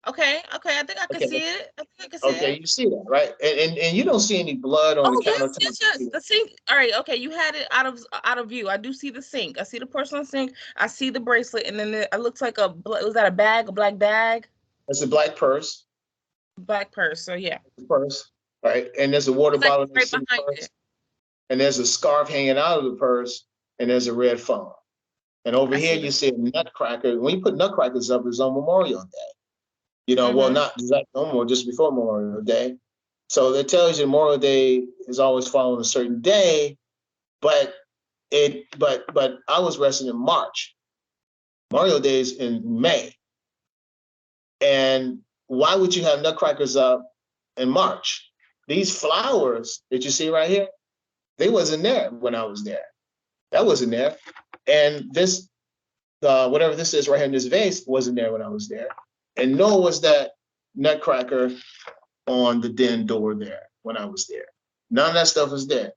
[SPEAKER 1] Okay. Okay. I think I can
[SPEAKER 2] Okay.
[SPEAKER 1] see it. I think I can see
[SPEAKER 2] Okay,
[SPEAKER 1] it.
[SPEAKER 2] you see that, right? And you don't see any blood on the
[SPEAKER 1] Oh yes,
[SPEAKER 2] countertop.
[SPEAKER 1] yes, yes. The sink. All right. Okay. You had it out of view. I do see the sink. I see the porcelain sink. I see the bracelet, and then it looks like was that a bag? A black bag?
[SPEAKER 2] There's a black purse,
[SPEAKER 1] Black purse. So yeah.
[SPEAKER 2] purse, right? And there's a water
[SPEAKER 1] Looks like
[SPEAKER 2] bottle
[SPEAKER 1] it's right
[SPEAKER 2] next to the
[SPEAKER 1] behind
[SPEAKER 2] purse,
[SPEAKER 1] it.
[SPEAKER 2] and there's a scarf hanging out of the purse, and there's a red phone. And over
[SPEAKER 1] I
[SPEAKER 2] here,
[SPEAKER 1] see
[SPEAKER 2] you
[SPEAKER 1] the.
[SPEAKER 2] see a nutcracker. When you put nutcrackers up, it's on Memorial Day. You know, well,
[SPEAKER 1] Mm-hmm.
[SPEAKER 2] not exactly no more, just before Memorial Day. So that tells you Memorial Day is always following a certain day, but but I was resting in March. Memorial Day is in May. And why would you have nutcrackers up in March? These flowers that you see right here, they wasn't there when I was there. That wasn't there. And this, whatever this is right here in this vase, wasn't there when I was there. And nor was that nutcracker on the den door there when I was there. None of that stuff was there.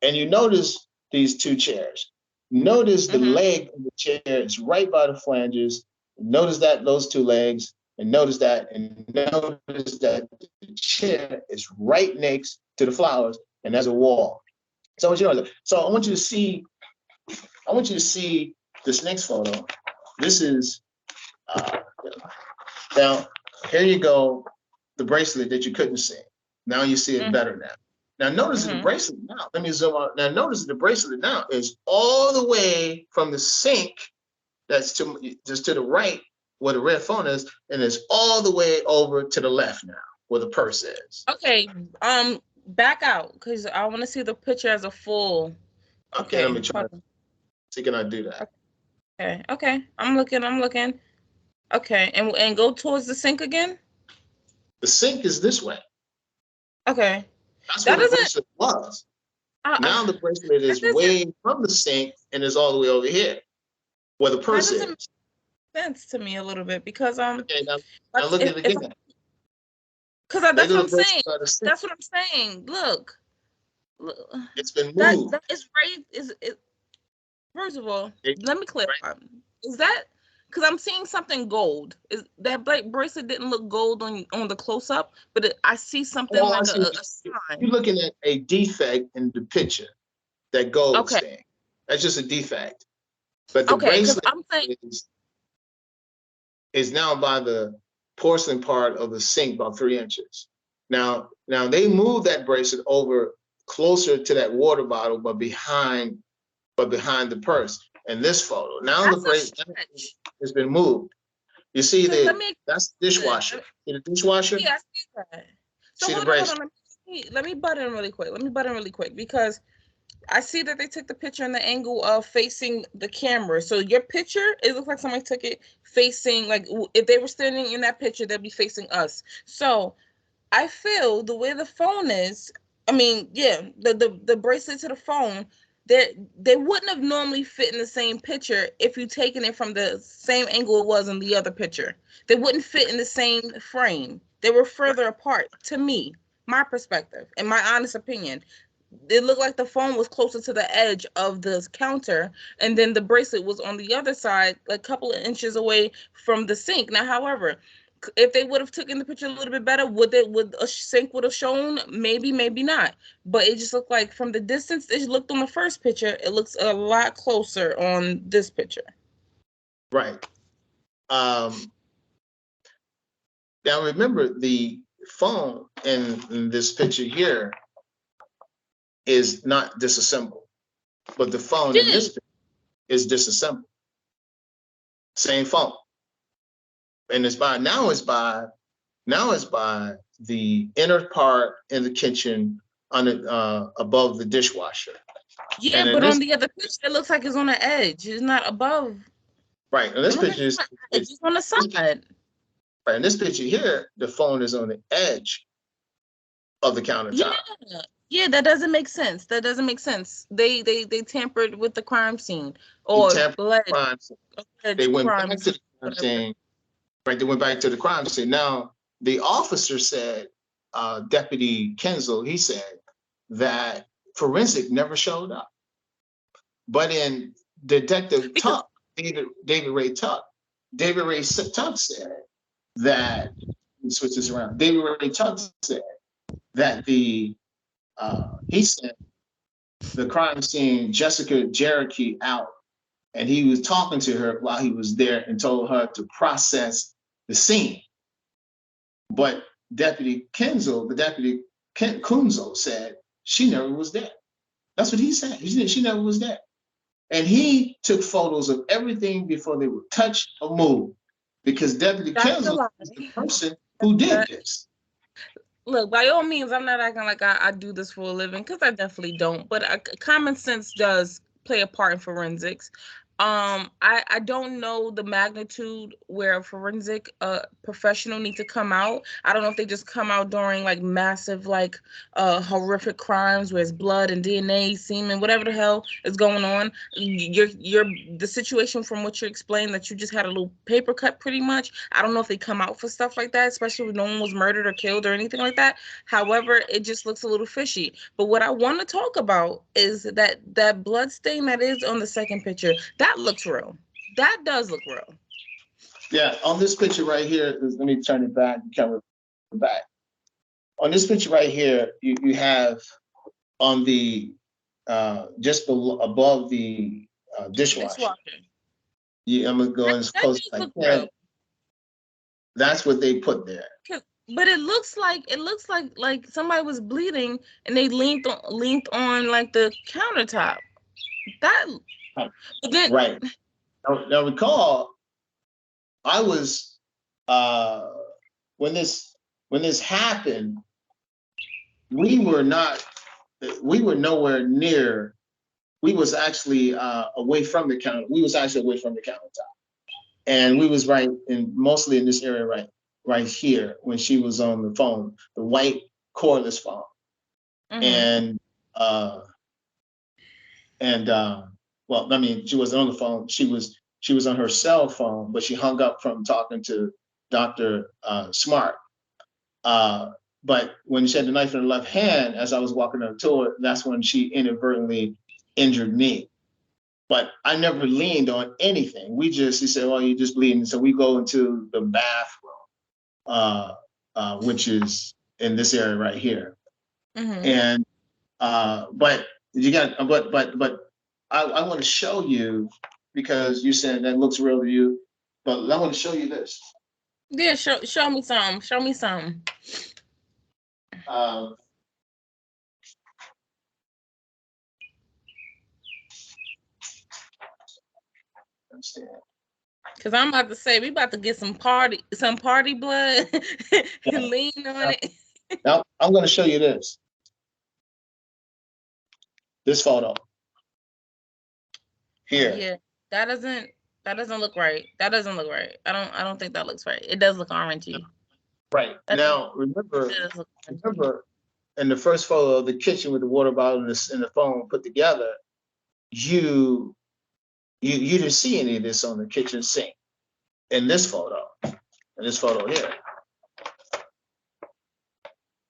[SPEAKER 2] And you notice these two chairs. Notice the
[SPEAKER 1] Mm-hmm.
[SPEAKER 2] leg of the chair is right by the flanges. Notice that those two legs, and notice that the chair is right next to the flowers, and there's a wall. So I want you to know that. So I want you to see this next photo. This is uh, now here you go, the bracelet that you couldn't see. Now you see it better now. Now notice the
[SPEAKER 1] Mm-hmm.
[SPEAKER 2] bracelet now. Let me zoom out. Now notice the bracelet now is all the way from the sink that's just to the right where the red phone is, and it's all the way over to the left now where the purse is.
[SPEAKER 1] Okay. Back out because I want to see the picture as a full.
[SPEAKER 2] Okay, let
[SPEAKER 1] Okay.
[SPEAKER 2] me try
[SPEAKER 1] Hold
[SPEAKER 2] to
[SPEAKER 1] on.
[SPEAKER 2] see can I do that.
[SPEAKER 1] Okay. Okay. I'm looking. I'm looking. Okay. And go towards the sink again.
[SPEAKER 2] The sink is this way.
[SPEAKER 1] Okay.
[SPEAKER 2] That's where
[SPEAKER 1] That
[SPEAKER 2] the
[SPEAKER 1] doesn't.
[SPEAKER 2] bracelet was.
[SPEAKER 1] Uh,
[SPEAKER 2] Now the bracelet
[SPEAKER 1] that
[SPEAKER 2] is
[SPEAKER 1] doesn't.
[SPEAKER 2] way from the sink and is all the way over here where the
[SPEAKER 1] That
[SPEAKER 2] purse
[SPEAKER 1] doesn't make
[SPEAKER 2] is.
[SPEAKER 1] sense to me a little bit because
[SPEAKER 2] Okay, now
[SPEAKER 1] that's
[SPEAKER 2] look at it
[SPEAKER 1] if
[SPEAKER 2] again.
[SPEAKER 1] because
[SPEAKER 2] There
[SPEAKER 1] that's
[SPEAKER 2] go
[SPEAKER 1] what
[SPEAKER 2] the
[SPEAKER 1] I'm saying.
[SPEAKER 2] bracelet by the sink.
[SPEAKER 1] That's what I'm saying. Look. Look,
[SPEAKER 2] It's been
[SPEAKER 1] that
[SPEAKER 2] moved.
[SPEAKER 1] is right. Is it? First of all,
[SPEAKER 2] It,
[SPEAKER 1] let me
[SPEAKER 2] right?
[SPEAKER 1] clarify. Is that because I'm seeing something gold? Is that black bracelet didn't look gold on the close up, but I see something
[SPEAKER 2] Oh, I
[SPEAKER 1] like
[SPEAKER 2] see what
[SPEAKER 1] a
[SPEAKER 2] you're
[SPEAKER 1] sign.
[SPEAKER 2] looking at a defect in the picture, that gold
[SPEAKER 1] Okay,
[SPEAKER 2] thing. That's just a defect. But the
[SPEAKER 1] okay, because
[SPEAKER 2] bracelet
[SPEAKER 1] I'm saying
[SPEAKER 2] is now by the porcelain part of the sink about 3 inches. Now they moved that bracelet over closer to that water bottle, but behind the purse. In this photo, now the
[SPEAKER 1] that's a
[SPEAKER 2] bracelet
[SPEAKER 1] stretch.
[SPEAKER 2] has been moved. You see
[SPEAKER 1] So let me
[SPEAKER 2] that's the
[SPEAKER 1] explain
[SPEAKER 2] dishwasher.
[SPEAKER 1] this.
[SPEAKER 2] See the dishwasher?
[SPEAKER 1] Yeah, I see that. So
[SPEAKER 2] See the
[SPEAKER 1] hold on.
[SPEAKER 2] bracelet?
[SPEAKER 1] Let me butt in really quick. Let me butt in really quick because I see that they took the picture in the angle of facing the camera. So your picture, it looks like somebody took it facing, like if they were standing in that picture, they'd be facing us. So I feel the way the phone is, I mean, yeah, the bracelet to the phone, they wouldn't have normally fit in the same picture if you taken it from the same angle it was in the other picture. They wouldn't fit in the same frame. They were further apart to me, my perspective, and my honest opinion. It looked like the phone was closer to the edge of the counter, and then the bracelet was on the other side, like a couple of inches away from the sink. Now, however, if they would have taken the picture a little bit better, would a sink would have shown? Maybe, maybe not. But it just looked like from the distance it looked on the first picture, it looks a lot closer on this picture.
[SPEAKER 2] Right. Um, Now remember the phone in this picture here is not disassembled, but the phone in
[SPEAKER 1] Yeah.
[SPEAKER 2] this picture is disassembled. Same phone. And now it's by the inner part in the kitchen under above the dishwasher.
[SPEAKER 1] Yeah,
[SPEAKER 2] And in
[SPEAKER 1] but on
[SPEAKER 2] this
[SPEAKER 1] the other picture, it looks like it's on the edge. It's not above.
[SPEAKER 2] right, in
[SPEAKER 1] It
[SPEAKER 2] this
[SPEAKER 1] looks like
[SPEAKER 2] picture
[SPEAKER 1] it's
[SPEAKER 2] is
[SPEAKER 1] on the edge.
[SPEAKER 2] it's
[SPEAKER 1] It's on the side.
[SPEAKER 2] right in this picture here, the phone is on the edge of the
[SPEAKER 1] Yeah,
[SPEAKER 2] countertop.
[SPEAKER 1] Yeah, that doesn't make sense. That doesn't make sense. They tampered with the crime scene
[SPEAKER 2] They
[SPEAKER 1] or
[SPEAKER 2] tampered with the crime scene. They
[SPEAKER 1] alleged
[SPEAKER 2] went
[SPEAKER 1] crime
[SPEAKER 2] back to
[SPEAKER 1] scene,
[SPEAKER 2] the crime
[SPEAKER 1] whatever.
[SPEAKER 2] scene. Right, they went back to the crime scene. Now, the officer said, Deputy Kenzel, he said that forensic never showed up. But in Detective
[SPEAKER 1] Because
[SPEAKER 2] Tuck, David Ray Tuck, David Ray Tuck said that, let me switch this around. David Ray Tuck said that he sent the crime scene Jessica Cherokee out, and he was talking to her while he was there and told her to process the scene. But Deputy Kenzel, the Deputy Kunzel said she never was there. That's what he said. She never was there. And he took photos of everything before they were touched or moved, because Deputy
[SPEAKER 1] that's a
[SPEAKER 2] Kenzel
[SPEAKER 1] lie.
[SPEAKER 2] is the person who did
[SPEAKER 1] That,
[SPEAKER 2] this.
[SPEAKER 1] look, by all means, I'm not acting like I do this for a living, because I definitely don't. But common sense does play a part in forensics. I don't know the magnitude where a forensic professional need to come out. I don't know if they just come out during like massive like horrific crimes where it's blood and DNA, semen, whatever the hell is going on. You're the situation from what you explained that you just had a little paper cut pretty much. I don't know if they come out for stuff like that, especially if no one was murdered or killed or anything like that. However, it just looks a little fishy. But what I want to talk about is that blood stain that is on the second picture. That looks real. That does look real.
[SPEAKER 2] Yeah, on this picture right here, let me turn it back, camera back. On this picture right here, you have on the just below, above the dishwasher.
[SPEAKER 1] Dishwasher.
[SPEAKER 2] Yeah, I'm gonna go as
[SPEAKER 1] That
[SPEAKER 2] close
[SPEAKER 1] does
[SPEAKER 2] as
[SPEAKER 1] look
[SPEAKER 2] I
[SPEAKER 1] real.
[SPEAKER 2] can. That's what they put there.
[SPEAKER 1] But it looks like somebody was bleeding and they leaned on like the countertop. That but then
[SPEAKER 2] Right. Now recall, I was uh when this happened, we were not we were nowhere near. We was actually away from the counter. We was actually away from the countertop, and we was right in mostly in this area right here when she was on the phone, the white cordless phone,
[SPEAKER 1] mhm.
[SPEAKER 2] and uh and well, I mean, she wasn't on the phone. She was on her cell phone, but she hung up from talking to Dr. Smart. Uh, but when she had the knife in her left hand, as I was walking her to it, that's when she inadvertently injured me. But I never leaned on anything. He said, well, you're just bleeding. So we go into the bathroom, which is in this area right here.
[SPEAKER 1] Mhm.
[SPEAKER 2] And, but you got, but I want to show you, because you said that looks real to you, but I want to show you this.
[SPEAKER 1] Yeah, show me some. Show me some.
[SPEAKER 2] Um, let's see.
[SPEAKER 1] Cause I'm about to say we about to get some party blood and
[SPEAKER 2] Yeah.
[SPEAKER 1] lean on it.
[SPEAKER 2] Now I'm going to show you this photo here.
[SPEAKER 1] Yeah, that doesn't that doesn't look right. That doesn't look right. I don't think that looks right. It does look orangey.
[SPEAKER 2] Right.
[SPEAKER 1] That does,
[SPEAKER 2] Now,
[SPEAKER 1] it does look orangey.
[SPEAKER 2] remember in the first photo of the kitchen with the water bottle and the phone put together, you you didn't see any of this on the kitchen sink. In this photo here,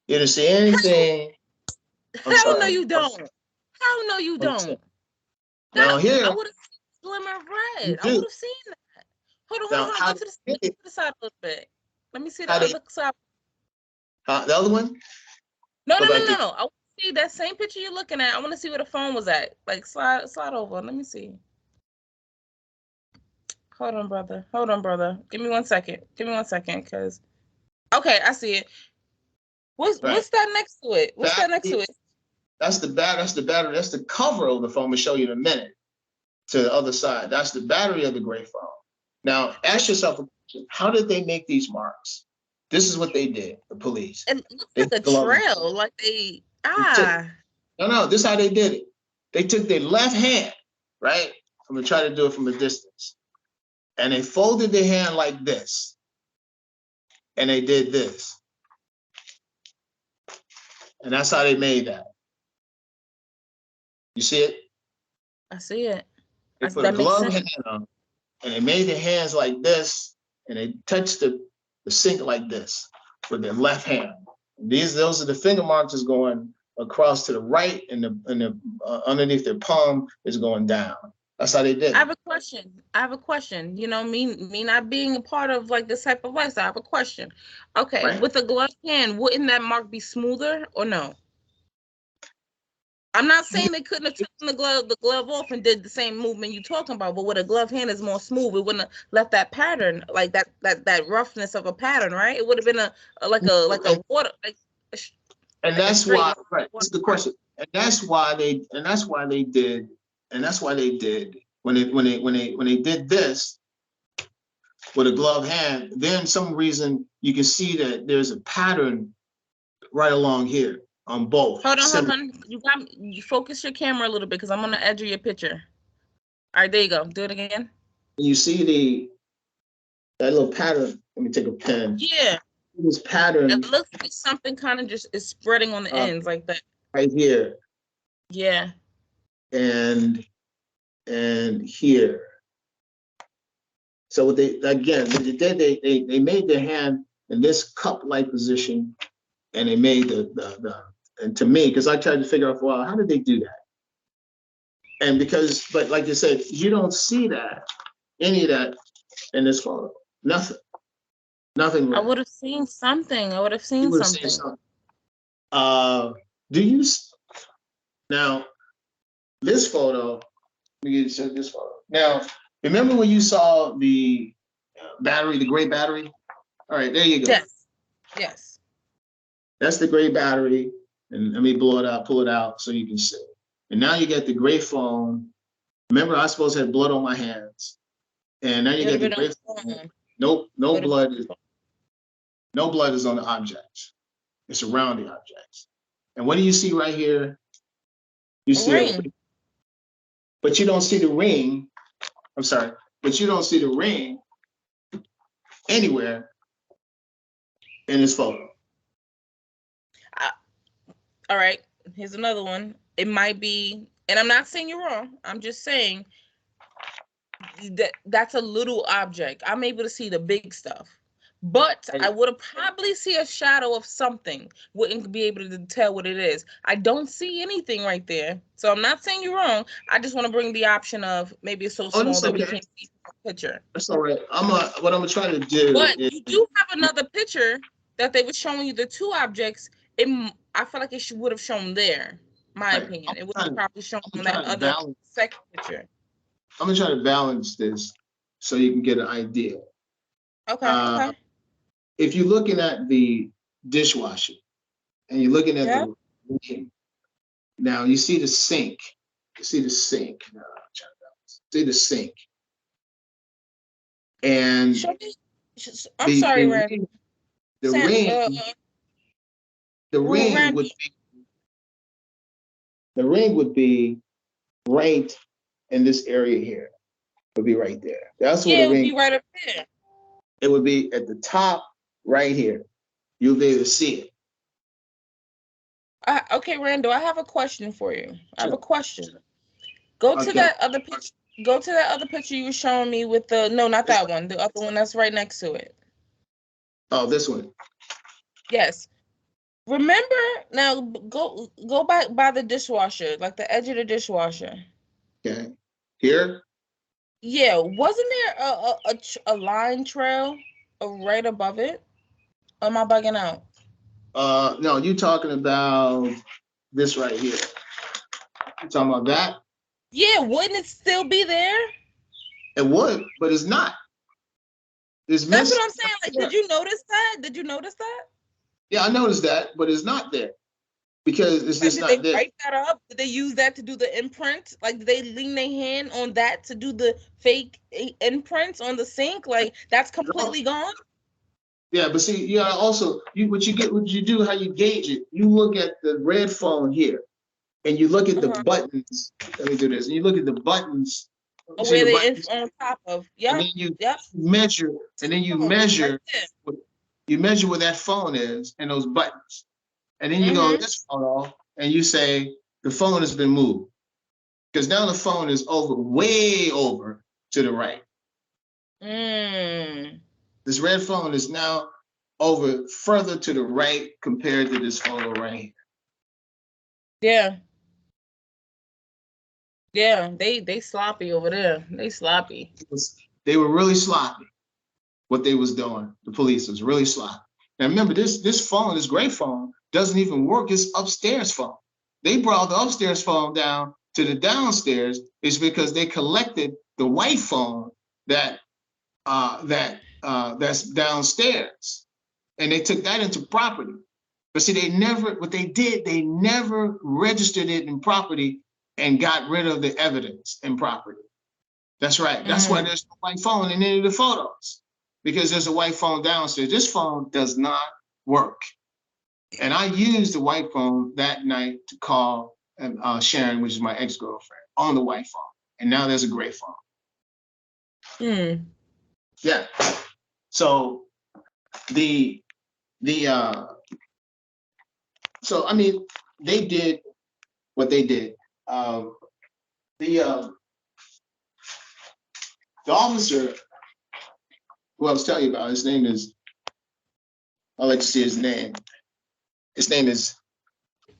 [SPEAKER 2] you didn't see anything. I'm
[SPEAKER 1] Hell no,
[SPEAKER 2] sorry.
[SPEAKER 1] you don't. Hell no, you don't.
[SPEAKER 2] Now
[SPEAKER 1] That I
[SPEAKER 2] here,
[SPEAKER 1] would have seen a glimmer of
[SPEAKER 2] you
[SPEAKER 1] red. I would
[SPEAKER 2] do.
[SPEAKER 1] have seen that. Hold on.
[SPEAKER 2] Now,
[SPEAKER 1] Go to the let me see the side a little bit. Let me see the
[SPEAKER 2] how they,
[SPEAKER 1] other side.
[SPEAKER 2] the other one?
[SPEAKER 1] No,
[SPEAKER 2] Go
[SPEAKER 1] no, no,
[SPEAKER 2] back
[SPEAKER 1] no,
[SPEAKER 2] to,
[SPEAKER 1] no. I want to see that same picture you're looking at. I want to see where the phone was at. Like slide over. Let me see. Hold on, brother. Give me 1 second. Give me 1 second, cause okay, I see it.
[SPEAKER 2] right.
[SPEAKER 1] What's that next to it? What's that next to
[SPEAKER 2] Battery,
[SPEAKER 1] it?
[SPEAKER 2] that's the battery, that's the cover of the phone. We'll show you in a minute to the other side. That's the battery of the gray phone. Now, ask yourself a question. How did they make these marks? This is what they did, the police.
[SPEAKER 1] It looks
[SPEAKER 2] They
[SPEAKER 1] like a
[SPEAKER 2] took a lot of,
[SPEAKER 1] trail. Like they
[SPEAKER 2] they took,
[SPEAKER 1] ah.
[SPEAKER 2] no, this is how they did it. They took their left hand, right? I'm gonna try to do it from a distance. And they folded their hand like this. And they did this. And that's how they made that. You see it?
[SPEAKER 1] I see it.
[SPEAKER 2] They put a
[SPEAKER 1] That makes
[SPEAKER 2] glove
[SPEAKER 1] sense.
[SPEAKER 2] hand on, and they made their hands like this, and they touched the sink like this with their left hand. Those are the finger marks is going across to the right, and the underneath their palm is going down. That's how they did
[SPEAKER 1] I
[SPEAKER 2] it.
[SPEAKER 1] have a question. I have a question. You know, me not being a part of like this type of lifestyle, I have a question. Okay,
[SPEAKER 2] Right?
[SPEAKER 1] with a gloved hand, wouldn't that mark be smoother or no? I'm not saying they couldn't have taken the glove off and did the same movement you're talking about, but with a glove hand is more smooth. It wouldn't have left that pattern, like that roughness of a pattern, right? It would have been a water
[SPEAKER 2] And
[SPEAKER 1] like a
[SPEAKER 2] that's
[SPEAKER 1] straight
[SPEAKER 2] why,
[SPEAKER 1] line.
[SPEAKER 2] right? This is the question, and that's why they did, when they did this with a glove hand. Then some reason you can see that there's a pattern right along here on both.
[SPEAKER 1] Hold on. You focus your camera a little bit because I'm on the edge of your picture. All right, there you go. Do it again.
[SPEAKER 2] You see that little pattern. Let me take a pen.
[SPEAKER 1] Yeah.
[SPEAKER 2] This pattern.
[SPEAKER 1] It looks like something kind of just is spreading on the ends like that.
[SPEAKER 2] Right here.
[SPEAKER 1] Yeah.
[SPEAKER 2] And here. So what they did, they made their hand in this cup-like position, and they made and to me, because I tried to figure out, well, how did they do that? And but like you said, you don't see any of that in this photo. Nothing.
[SPEAKER 1] I would have seen something. I would have seen something.
[SPEAKER 2] Do you now this photo? Let me show this photo. Now, remember when you saw the battery, the gray battery? All right, there you go.
[SPEAKER 1] Yes.
[SPEAKER 2] That's the gray battery. And let me pull it out so you can see. And now you get the gray phone. Remember, I was supposed to have blood on my hands. And now you get the gray phone. Nope, no blood is on the objects. It's around the objects. And what do you see right here? You see a ring. But you don't see the ring. I'm sorry, but you don't see the ring anywhere in this photo.
[SPEAKER 1] All right, here's another one. It might be, and I'm not saying you're wrong. I'm just saying that's a little object. I'm able to see the big stuff. But I would have probably see a shadow of something. Wouldn't be able to tell what it is. I don't see anything right there. So I'm not saying you're wrong. I just want to bring the option of maybe it's so small that we can't see the picture.
[SPEAKER 2] That's all right. What I'm trying to do.
[SPEAKER 1] But you do have another picture that they were showing you the two objects. I feel like it would have shown there. My opinion. It would have probably shown on that other second picture.
[SPEAKER 2] I'm gonna try to balance this so you can get an idea.
[SPEAKER 1] Okay.
[SPEAKER 2] If you're looking at the dishwasher and you're looking at the now you see the sink. You see the sink. See the sink. And
[SPEAKER 1] I'm sorry, Randy.
[SPEAKER 2] The ring would be right in this area here. It would be right there. That's where the ring
[SPEAKER 1] would be right up there.
[SPEAKER 2] It would be at the top right here. You'll be able to see it.
[SPEAKER 1] Okay, Randall, I have a question for you. I have a question. Go to that other picture. Go to that other picture you were showing me with not that one. The other one that's right next to it.
[SPEAKER 2] Oh, this one.
[SPEAKER 1] Yes. Remember now. Go back by the dishwasher, like the edge of the dishwasher.
[SPEAKER 2] Okay. Here.
[SPEAKER 1] Yeah. Wasn't there a line trail right above it? Or am I bugging out?
[SPEAKER 2] No, you're talking about this right here. You talking about that?
[SPEAKER 1] Yeah, wouldn't it still be there?
[SPEAKER 2] It would, but it's not.
[SPEAKER 1] That's what I'm saying. Like, did you notice that?
[SPEAKER 2] Yeah, I noticed that, but it's not there because it's just not there. Did
[SPEAKER 1] they write that up? Did they use that to do the imprint? Like, did they lean their hand on that to do the fake imprints on the sink? Like, that's completely gone?
[SPEAKER 2] Yeah, but see, also what you do, how you gauge it, you look at the red phone here and you look at the buttons. Let me do this. And you look at the buttons.
[SPEAKER 1] Where they on top of. Yeah.
[SPEAKER 2] And then you measure, you measure where that phone is and those buttons. And then you go to this photo and you say the phone has been moved. because now the phone is way over to the right. This red phone is now over further to the right compared to this photo right here.
[SPEAKER 1] Yeah. Yeah, they sloppy over there. They sloppy.
[SPEAKER 2] They were really sloppy. What they was doing, the police was really sloppy. Now remember, this phone, this gray phone, doesn't even work. It's upstairs phone. They brought the upstairs phone down to the downstairs. Is because they collected the white phone that's downstairs, and they took that into property. But see, they never registered it in property and got rid of the evidence in property. That's right. That's why there's no white phone in any of the photos, because there's a white phone downstairs. This phone does not work. And I used the white phone that night to call Sharon, which is my ex-girlfriend, on the white phone. And now there's a gray phone. Yeah. So so I mean, they did what they did. The officer who I was telling you about, his name is, I'll let you see his name. His name is,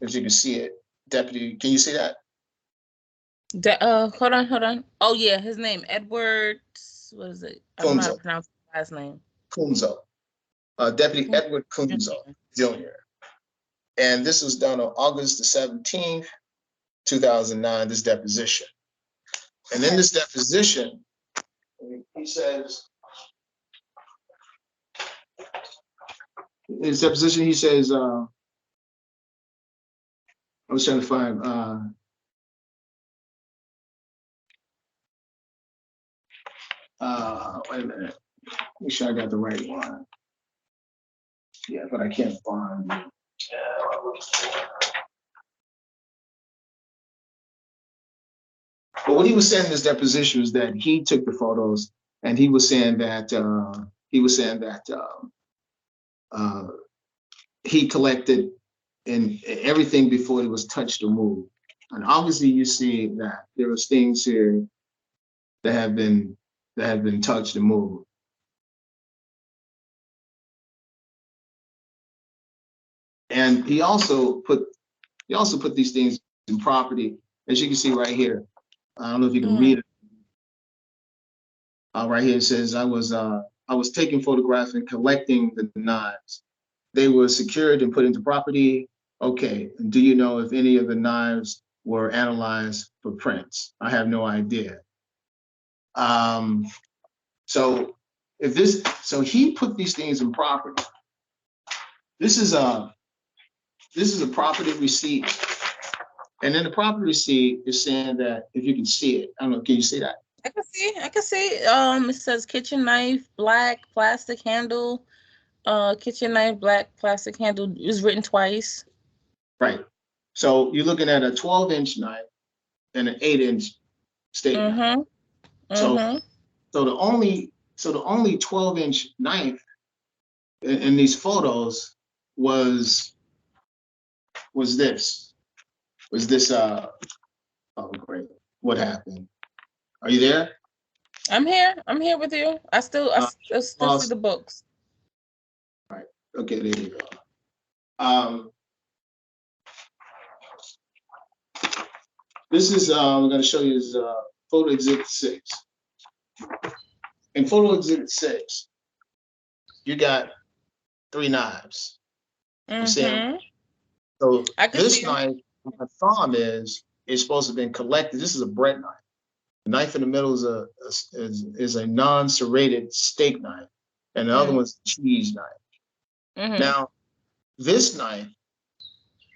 [SPEAKER 2] if you can see it, Deputy. Can you see that?
[SPEAKER 1] Hold on. Oh yeah, his name Edward. What is it? I don't know how to pronounce his last name.
[SPEAKER 2] Kunzo. Deputy Edward Kunzo Jr. And this was done on August the 17th, 2009, this deposition. And in this deposition, he says, I was trying to find, wait a minute, make sure I got the right one. Yeah, but I can't find it. But what he was saying in this deposition was that he took the photos, and he was saying that he collected in everything before it was touched or moved. And obviously, you see that there was things here that have been touched and moved. And he also put these things in property, as you can see right here. I don't know if you can read it. Right here it says, I was taking photographs and collecting the knives. They were secured and put into property. Okay, and do you know if any of the knives were analyzed for prints? I have no idea. So he put these things in property. This is a property receipt. And then the property receipt is saying that, if you can see it, I don't know, can you see that?
[SPEAKER 1] I can see. It says kitchen knife, black plastic handle. Kitchen knife, black plastic handle is written twice.
[SPEAKER 2] Right. So you're looking at a 12-inch knife and an 8-inch steak knife. So the only 12-inch knife in these photos was this. Oh great. What happened? Are you there?
[SPEAKER 1] I'm here with you. I still see the books.
[SPEAKER 2] All right. Okay, there you go. This is I'm going to show you is photo exhibit 6. In photo exhibit 6, you got 3 knives. You see them? So this knife, my thumb is supposed to have been collected. This is a bread knife. The knife in the middle is a non-serrated steak knife, and the other one's a cheese knife. Now, this knife,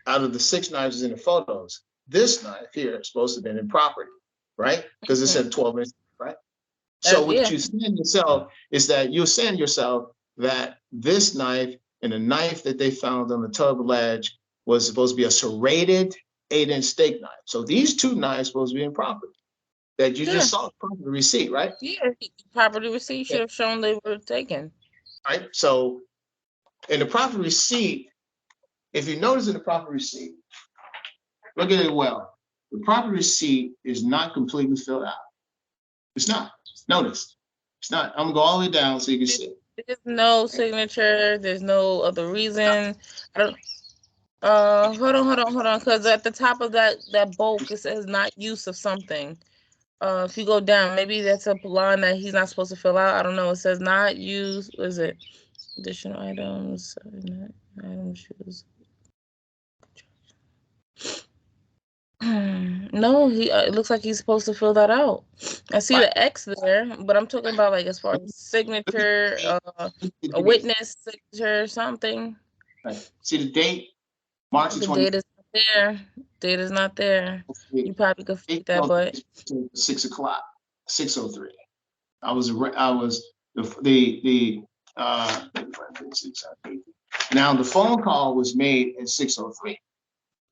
[SPEAKER 2] out of the 6 knives in the photos, this knife here is supposed to have been in property, right? Because it said 12 inches, right? So what you're saying yourself is that you're saying yourself that this knife and the knife that they found on the tub ledge was supposed to be a serrated 8-inch steak knife. So these 2 knives supposed to be in property that you just saw from the receipt, right?
[SPEAKER 1] Yeah, property receipt should have shown they were taken.
[SPEAKER 2] Right. So in the proper receipt, if you notice in the proper receipt, look at it well. the property receipt is not completely filled out. It's not. Notice. It's not. I'm gonna go all the way down so you can see.
[SPEAKER 1] There's no signature. There's no other reason. I don't. Hold on. Because at the top of that bulk, it says not use of something. If you go down, maybe that's a line that he's not supposed to fill out. I don't know. It says not use. What is it? Additional items. Item shoes. No, it looks like he's supposed to fill that out. I see the X there, but I'm talking about like as far as signature, a witness signature, something.
[SPEAKER 2] Right. See the date? March
[SPEAKER 1] The
[SPEAKER 2] 20.
[SPEAKER 1] date is not there. Date is not there. You probably could fit that, but
[SPEAKER 2] 6 o'clock, 6:03. I was the now the phone call was made at 6:03.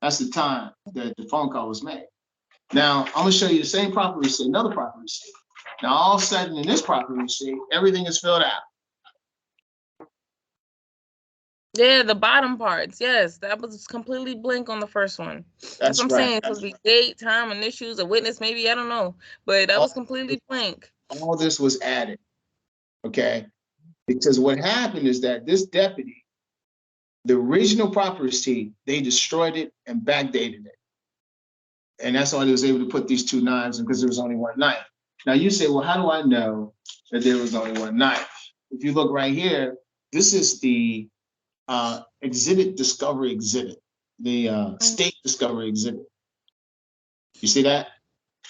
[SPEAKER 2] That's the time that the phone call was made. Now I'm gonna show you the same property receipt, another property receipt. Now all of a sudden in this property receipt, everything is filled out.
[SPEAKER 1] yeah, the bottom parts, yes, that was completely blank on the first one. That's what I'm saying. It's supposed to be date, time, initials, a witness, maybe, I don't know, but that was completely blank.
[SPEAKER 2] All this was added, okay? Because what happened is that this deputy, the original property receipt, they destroyed it and backdated it. And that's why he was able to put these 2 knives in, because there was only 1 knife. Now you say, well, how do I know that there was only 1 knife? If you look right here, this is the exhibit discovery exhibit, the state discovery exhibit. You see that?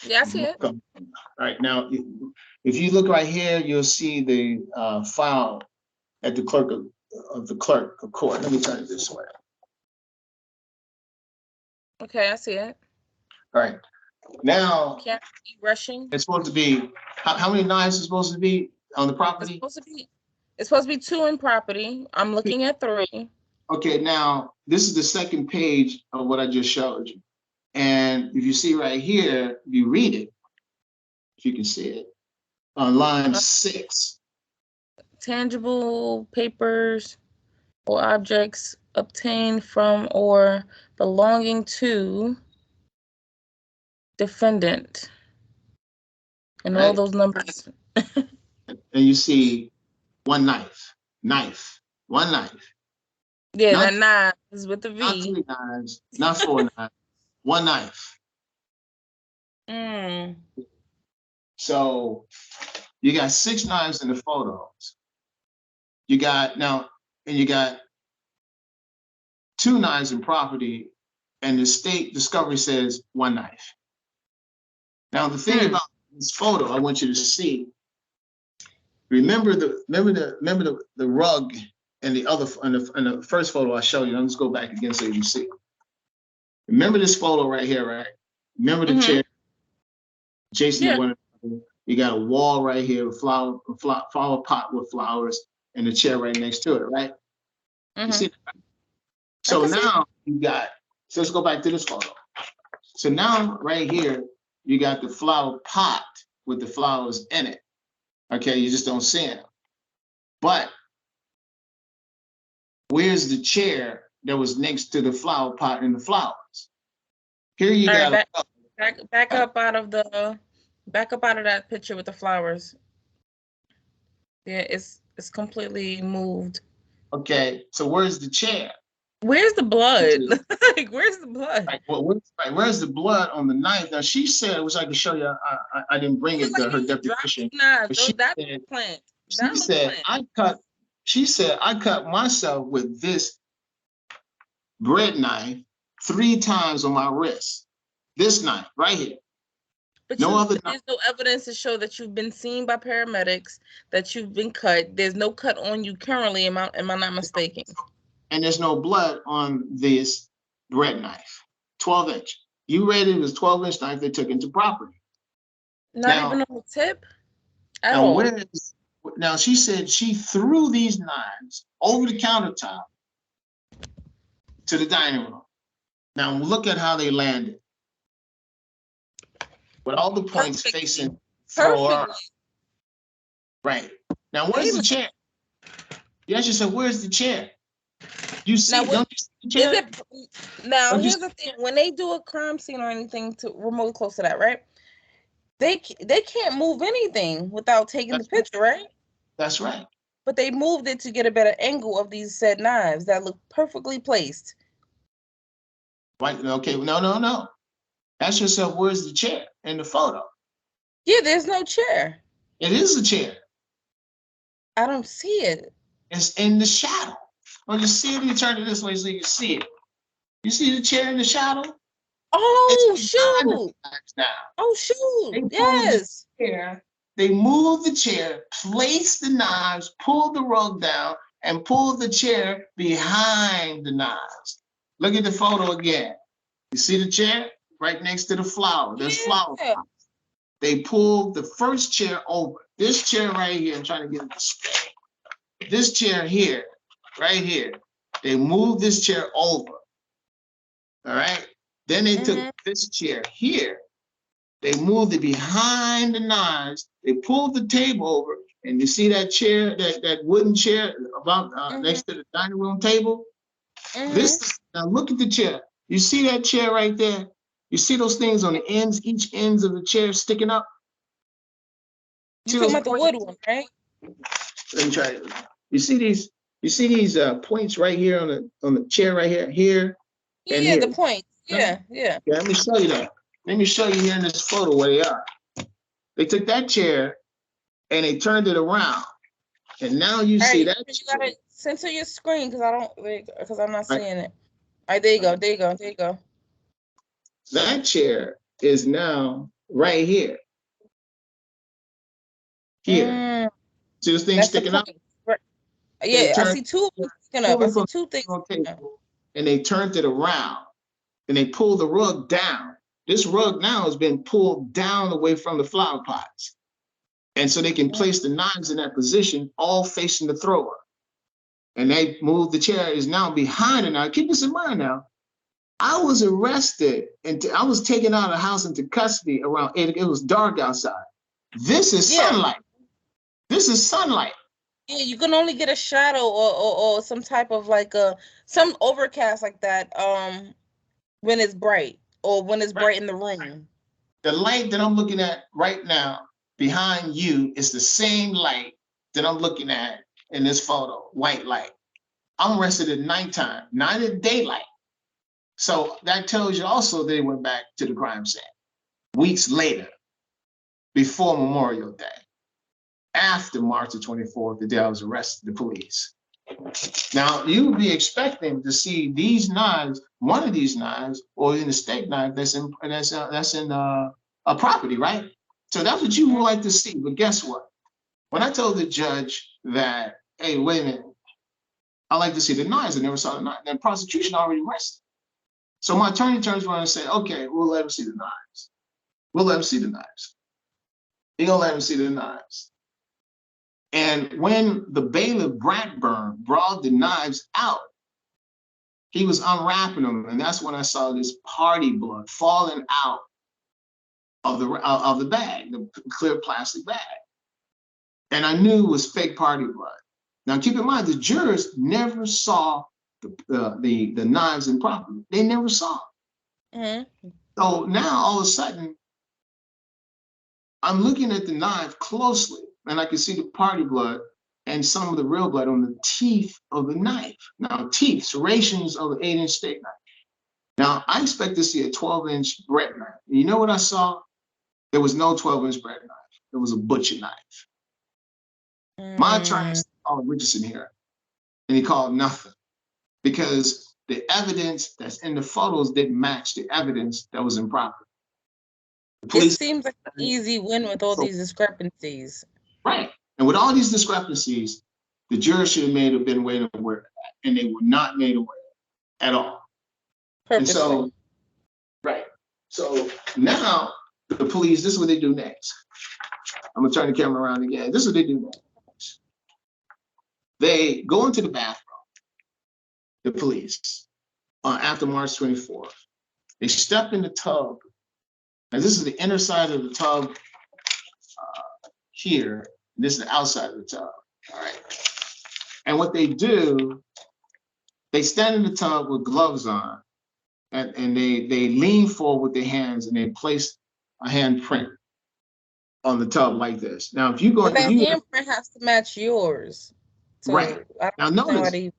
[SPEAKER 1] Yeah, I see it.
[SPEAKER 2] All right, now, if you look right here, you'll see the file at the clerk of the clerk of court. Let me turn it this way.
[SPEAKER 1] Okay, I see it.
[SPEAKER 2] All right. Now,
[SPEAKER 1] Can't be rushing.
[SPEAKER 2] it's supposed to be, how many knives is supposed to be on the property?
[SPEAKER 1] It's supposed to be 2 in property. I'm looking at 3.
[SPEAKER 2] Okay, now, this is the second page of what I just showed you. And if you see right here, if you read it, if you can see it, on line 6.
[SPEAKER 1] Tangible papers or objects obtained from or belonging to defendant. And all those numbers.
[SPEAKER 2] And you see 1 knife, 1 knife.
[SPEAKER 1] Yeah, that knife is with the V.
[SPEAKER 2] Not 3 knives, not 4 knives, 1 knife. So you got 6 knives in the photos. You got 2 knives in property, and the state discovery says 1 knife. Now the thing about this photo, I want you to see. Remember the rug and the other in the first photo I showed you. Let's go back again so you can see. Remember this photo right here, right? Remember the chair. Jason, you got a wall right here, a flower pot with flowers, and the chair right next to it, right? You see that? So now so let's go back to this photo. So now right here, you got the flower pot with the flowers in it. Okay, you just don't see them. But where's the chair that was next to the flower pot and the flowers? Here you got
[SPEAKER 1] back up out of that picture with the flowers. Yeah, it's completely moved.
[SPEAKER 2] Okay, so where's the chair?
[SPEAKER 1] Where's the blood? Like, where's the blood?
[SPEAKER 2] Right, well, where's the blood on the knife? Now she said, which I can show you. I didn't bring it to her deposition. She said I cut myself with this bread knife 3 times on my wrist. This knife right here.
[SPEAKER 1] But there's no evidence to show that you've been seen by paramedics, that you've been cut. There's no cut on you currently. Am I not mistaken?
[SPEAKER 2] And there's no blood on this bread knife, 12-inch. You read it was 12-inch knife they took into property.
[SPEAKER 1] Not even on the tip at all.
[SPEAKER 2] Now she said she threw these knives over the countertop to the dining room. Now look at how they landed. With all the points facing floor. Right. Now where's the chair? You actually said, where's the chair? You
[SPEAKER 1] Now,
[SPEAKER 2] see,
[SPEAKER 1] what
[SPEAKER 2] don't you see the
[SPEAKER 1] is
[SPEAKER 2] chair?
[SPEAKER 1] it? Now,
[SPEAKER 2] Don't you
[SPEAKER 1] here's
[SPEAKER 2] see?
[SPEAKER 1] the thing: when they do a crime scene or anything to remotely close to that, right? They can't move anything without taking the
[SPEAKER 2] That's right.
[SPEAKER 1] picture, right?
[SPEAKER 2] That's right.
[SPEAKER 1] But they moved it to get a better angle of these said knives that look perfectly placed.
[SPEAKER 2] Right. Okay. No, no, no. Ask yourself, where's the chair in the photo?
[SPEAKER 1] Yeah, there's no chair.
[SPEAKER 2] It is a chair.
[SPEAKER 1] I don't see it.
[SPEAKER 2] It's in the shadow. When you see it, you turn it this way so you can see it. You see the chair in the shadow? It's
[SPEAKER 1] Oh
[SPEAKER 2] behind the
[SPEAKER 1] shoot!
[SPEAKER 2] knives now.
[SPEAKER 1] Oh shoot!
[SPEAKER 2] They pulled the
[SPEAKER 1] Yes.
[SPEAKER 2] chair, they moved the chair, placed the knives, pulled the rug down, and pulled the chair behind the knives. Look at the photo again. You see the chair right next to the flower. There's flower
[SPEAKER 1] Yeah.
[SPEAKER 2] pots. They pulled the first chair over. This chair right here, I'm trying to get it to stay. This chair here, right here, they moved this chair over. All right. Then they took this chair here. They moved it behind the knives. They pulled the table over, and you see that chair, that wooden chair about next to the dining room table. Now look at the chair. You see that chair right there? You see those things on the ends, each ends of the chair sticking up?
[SPEAKER 1] You
[SPEAKER 2] See
[SPEAKER 1] talking
[SPEAKER 2] those
[SPEAKER 1] about the
[SPEAKER 2] points?
[SPEAKER 1] wood one, right?
[SPEAKER 2] Let me try it. You see these points right here on the chair right here and
[SPEAKER 1] Yeah,
[SPEAKER 2] here.
[SPEAKER 1] the point. Yeah, yeah.
[SPEAKER 2] Yeah, let me show you that. Let me show you here in this photo where they are. They took that chair and they turned it around. And now you see that
[SPEAKER 1] You
[SPEAKER 2] chair.
[SPEAKER 1] gotta censor your screen because I'm not
[SPEAKER 2] Right?
[SPEAKER 1] seeing it. All right, there you go. There you go. There you go.
[SPEAKER 2] That chair is now right here. Here.
[SPEAKER 1] Mm,
[SPEAKER 2] See this thing
[SPEAKER 1] that's the
[SPEAKER 2] sticking up?
[SPEAKER 1] point. Right.
[SPEAKER 2] They
[SPEAKER 1] Yeah, I
[SPEAKER 2] turned
[SPEAKER 1] see two of them sticking up.
[SPEAKER 2] pulled
[SPEAKER 1] I
[SPEAKER 2] it
[SPEAKER 1] see
[SPEAKER 2] from
[SPEAKER 1] two things
[SPEAKER 2] the
[SPEAKER 1] sticking up.
[SPEAKER 2] table and they turned it around and they pulled the rug down. This rug now has been pulled down away from the flower pots. And so they can place the knives in that position, all facing the thrower. And they moved the chair is now behind it. Now, keep this in mind now. I was arrested and I was taken out of the house into custody around 8. It was dark outside. This is sunlight. This is sunlight.
[SPEAKER 1] Yeah, you can only get a shadow or some type of like some overcast like that when it's bright or when it's
[SPEAKER 2] Right.
[SPEAKER 1] bright in the room.
[SPEAKER 2] The light that I'm looking at right now behind you is the same light that I'm looking at in this photo, white light. I'm arrested at nighttime, not at daylight. So that tells you also they went back to the crime scene weeks later, before Memorial Day, after March the 24th, the day I was arrested, the police. Now, you would be expecting to see these knives, one of these knives, or in the steak knife that's in a property, right? So that's what you would like to see. But guess what? When I told the judge that, hey, wait a minute, I like to see the knives, I never saw the knife. The prosecution already arrested. So my attorney turns around and said, okay, we'll let him see the knives. We'll let him see the knives. He gonna let him see the knives. And when the bailiff Bradburn brought the knives out, he was unwrapping them, and that's when I saw this party blood falling out of the bag, the clear plastic bag. And I knew it was fake party blood. Now keep in mind, the jurors never saw the knives in property. They never saw it. So now all of a sudden, I'm looking at the knife closely, and I can see the party blood and some of the real blood on the teeth of the knife. Now, teeth, serrations of an 8-inch steak knife. Now, I expect to see a 12-inch bread knife. And you know what I saw? There was no 12-inch bread knife. It was a butcher knife. My attorney called Richardson here, and he called nothing because the evidence that's in the photos didn't match the evidence that was improper. The
[SPEAKER 1] It
[SPEAKER 2] police
[SPEAKER 1] seems like an easy win with all these discrepancies.
[SPEAKER 2] Right. And with all these discrepancies, the jury should have been made aware of that, and they were not made aware at all. And so, right. So now the police, this is what they do next. I'm gonna turn the camera around again. This is what they do next. They go into the bathroom, the police, after March 24th. They step in the tub. And this is the inner side of the tub here. This is the outside of the tub. All right. And what they do They stand in the tub with gloves on, and they lean forward with their hands and they place a handprint on the tub like this. Now, if you go,
[SPEAKER 1] But
[SPEAKER 2] if
[SPEAKER 1] that
[SPEAKER 2] you
[SPEAKER 1] handprint has to match yours.
[SPEAKER 2] right
[SPEAKER 1] So I
[SPEAKER 2] now,
[SPEAKER 1] don't understand why
[SPEAKER 2] notice
[SPEAKER 1] they.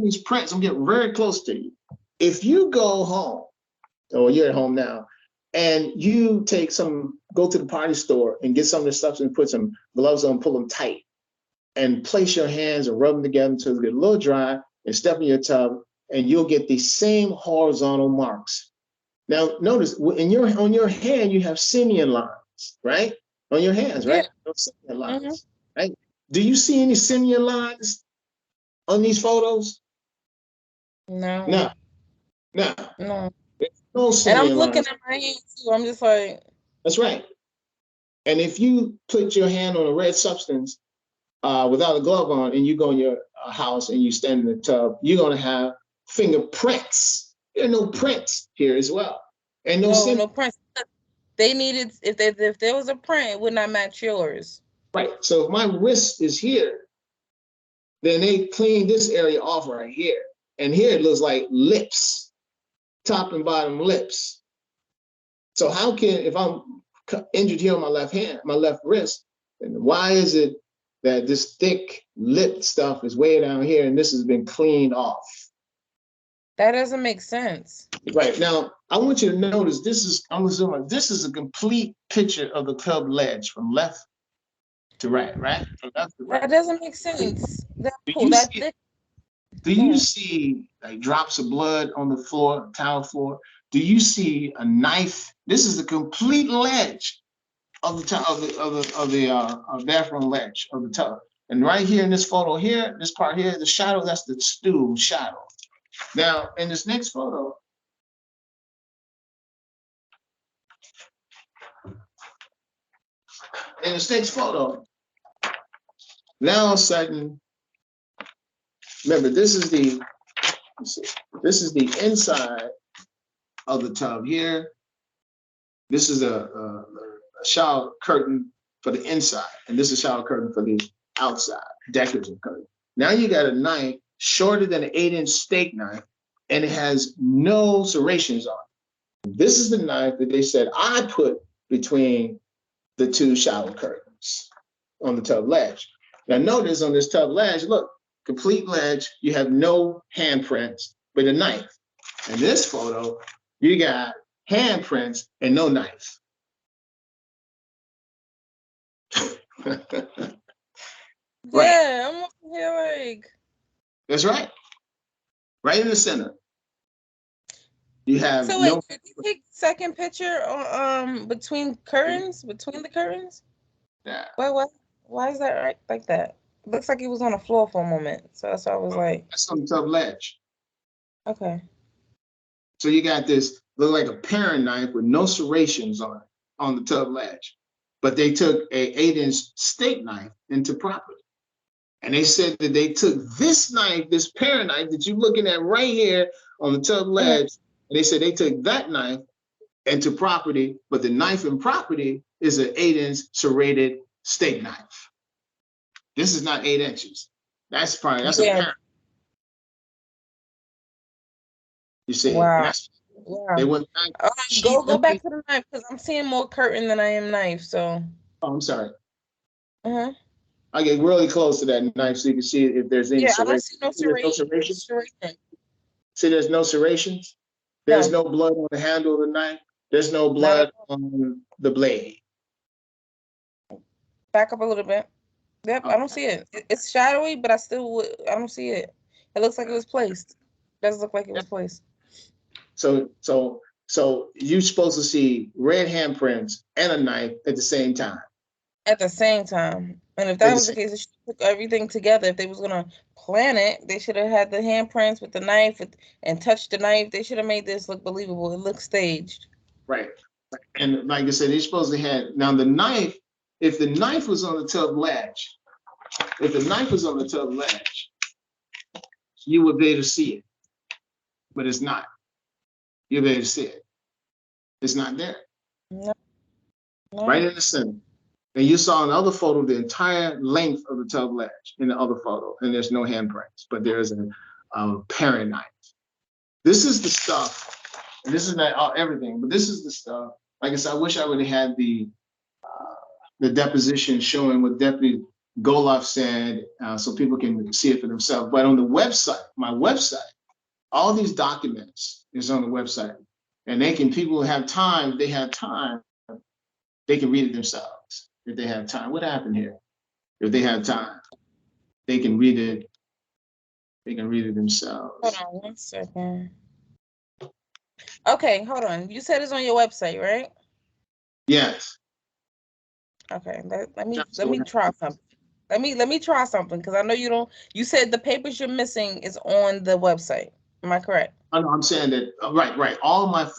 [SPEAKER 2] these prints. I'm getting very close to you. If you go home, or you're at home now, and you go to the party store and get some of the stuff and put some gloves on, pull them tight, and place your hands and rub them together until they get a little dry, and step in your tub, and you'll get the same horizontal marks. Now, notice on your hand, you have simian lines, right? On your hands,
[SPEAKER 1] Yeah.
[SPEAKER 2] right? Those simian
[SPEAKER 1] Mm-hmm.
[SPEAKER 2] lines, right? Do you see any simian lines on these photos?
[SPEAKER 1] No.
[SPEAKER 2] No, no.
[SPEAKER 1] No.
[SPEAKER 2] There's no
[SPEAKER 1] And I'm
[SPEAKER 2] simian
[SPEAKER 1] looking
[SPEAKER 2] lines.
[SPEAKER 1] at my hand too. I'm just like,
[SPEAKER 2] That's right. And if you put your hand on a red substance without a glove on, and you go in your house and you stand in the tub, you're going to have fingerprints. There are no prints here as well, and no
[SPEAKER 1] no print. They needed if there was a print, it would not match yours.
[SPEAKER 2] right. So if my wrist is here, then they clean this area off right here, and here it looks like lips, top and bottom lips. So how can, if I'm injured here on my left hand, my left wrist, and why is it that this thick lip stuff is way down here and this has been cleaned off?
[SPEAKER 1] That doesn't make sense.
[SPEAKER 2] Right. Now, I want you to notice I'm assuming this is a complete picture of the tub ledge from left to right, right? From left to right.
[SPEAKER 1] That doesn't make sense.
[SPEAKER 2] Do you see,
[SPEAKER 1] Thick.
[SPEAKER 2] do you see like drops of blood on the floor, tile floor? Do you see a knife? This is a complete ledge of the bathroom ledge of the tub. And right here in this photo here, this part here, the shadow, that's the stool shadow. Now, in this next photo, now all of a sudden, remember, this is the inside of the tub here. This is a shower curtain for the inside, and this is a shower curtain for the outside, decorative curtain. Now you got a knife shorter than an 8-inch steak knife, and it has no serrations on it. This is the knife that they said I put between the two shower curtains on the tub ledge. Now notice on this tub ledge, look, complete ledge, you have no handprints with a knife. In this photo, you got handprints and no knife. Right.
[SPEAKER 1] Yeah, I'm over here like.
[SPEAKER 2] That's right. Right in the center. You have
[SPEAKER 1] So wait, did you take second picture between the curtains?
[SPEAKER 2] Yeah.
[SPEAKER 1] Why is that right like that? It looks like it was on the floor for a moment. So that's why I was like,
[SPEAKER 2] that's on the tub ledge.
[SPEAKER 1] Okay.
[SPEAKER 2] So you got this look like a paring knife with no serrations on the tub ledge. But they took a 8-inch steak knife into property. And they said that they took this knife, this paring knife that you're looking at right here on the tub ledge, and they said they took that knife into property, but the knife in property is an 8-inch serrated steak knife. This is not 8 inches. That's a paring. You see,
[SPEAKER 1] wow.
[SPEAKER 2] They went back.
[SPEAKER 1] Go back to the knife because I'm seeing more curtain than I am knife. So.
[SPEAKER 2] Oh, I'm sorry.
[SPEAKER 1] I
[SPEAKER 2] get really close to that knife so you can see if there's any serrations.
[SPEAKER 1] I don't see no serrations.
[SPEAKER 2] See, there's no serrations. There's no blood on the handle of the knife. There's no blood on the blade.
[SPEAKER 1] Back up a little bit. Yep, I don't see it. It's shadowy, but I don't see it. It looks like it was placed. Doesn't look like it was placed. So
[SPEAKER 2] you're supposed to see red handprints and a knife at the same time.
[SPEAKER 1] At the same time. And if that was the case, they should have took everything together. If they was gonna plan it, they should have had the handprints with the knife and touched the knife. They should have made this look believable. It looks staged.
[SPEAKER 2] Right. And like I said, they're supposed to have now the knife. If the knife was on the tub ledge, you would be able to see it, but it's not. You'll be able to see it. It's not there.
[SPEAKER 1] No.
[SPEAKER 2] Right in the center. And you saw in the other photo the entire length of the tub ledge in the other photo, and there's no handprints, but there's paring knife. This is the stuff, and this is not everything, but this is the stuff. Like I said, I wish I would have had the deposition showing what Deputy Goloff said, so people can see it for themselves. But on the website, my website, all these documents is on the website, and people who have time, they have time, they can read it themselves if they have time. What happened here? If they have time, they can read it. They can read it themselves.
[SPEAKER 1] Hold on 1 second. Okay, hold on. You said it's on your website, right?
[SPEAKER 2] Yes.
[SPEAKER 1] Okay, let me try something. Let me try something, because I know you don't. You said the papers you're missing is on the website. Am I correct?
[SPEAKER 2] I know. I'm saying that. Right. All my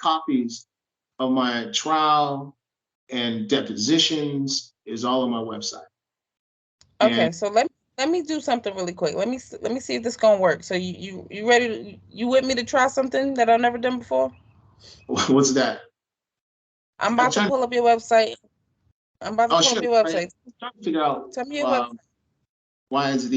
[SPEAKER 2] copies of my trial and depositions is all on my website.
[SPEAKER 1] Okay,
[SPEAKER 2] and
[SPEAKER 1] so let me do something really quick. Let me see if this gonna work. So you ready? You with me to try something that I've never done before?
[SPEAKER 2] What's that?
[SPEAKER 1] I'm about to pull up your website. I'm about to pull up your website.
[SPEAKER 2] I'm trying to figure out
[SPEAKER 1] Tell me your website.
[SPEAKER 2] why is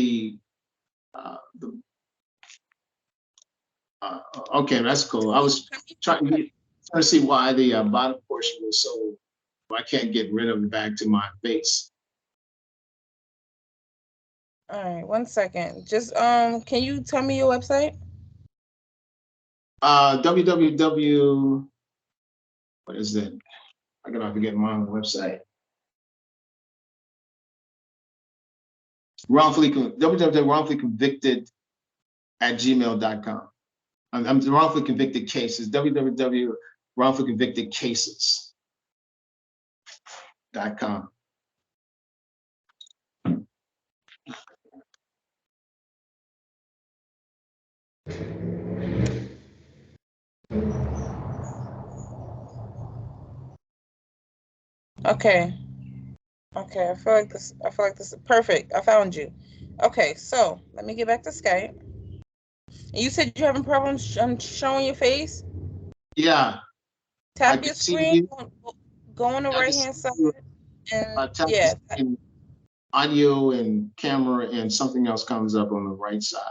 [SPEAKER 2] okay, that's cool. I was trying to see why the bottom portion was so. I can't get rid of it back to my face.
[SPEAKER 1] All right, 1 second. Just can you tell me your website?
[SPEAKER 2] www. What is it? I gotta forget my own website. www.wrongfullyconvicted@gmail.com. I'm the wrongfully convicted cases. www.wrongfullyconvictedcases.com.
[SPEAKER 1] Okay. Okay, I feel like this is perfect. I found you. Okay, so let me get back to Skype. And you said you're having problems showing your face?
[SPEAKER 2] Yeah.
[SPEAKER 1] Tap your screen, go on the right hand side, and yeah.
[SPEAKER 2] Audio and camera and something else comes up on the right side.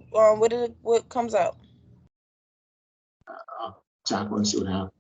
[SPEAKER 1] What comes out?
[SPEAKER 2] Tap and see what happens.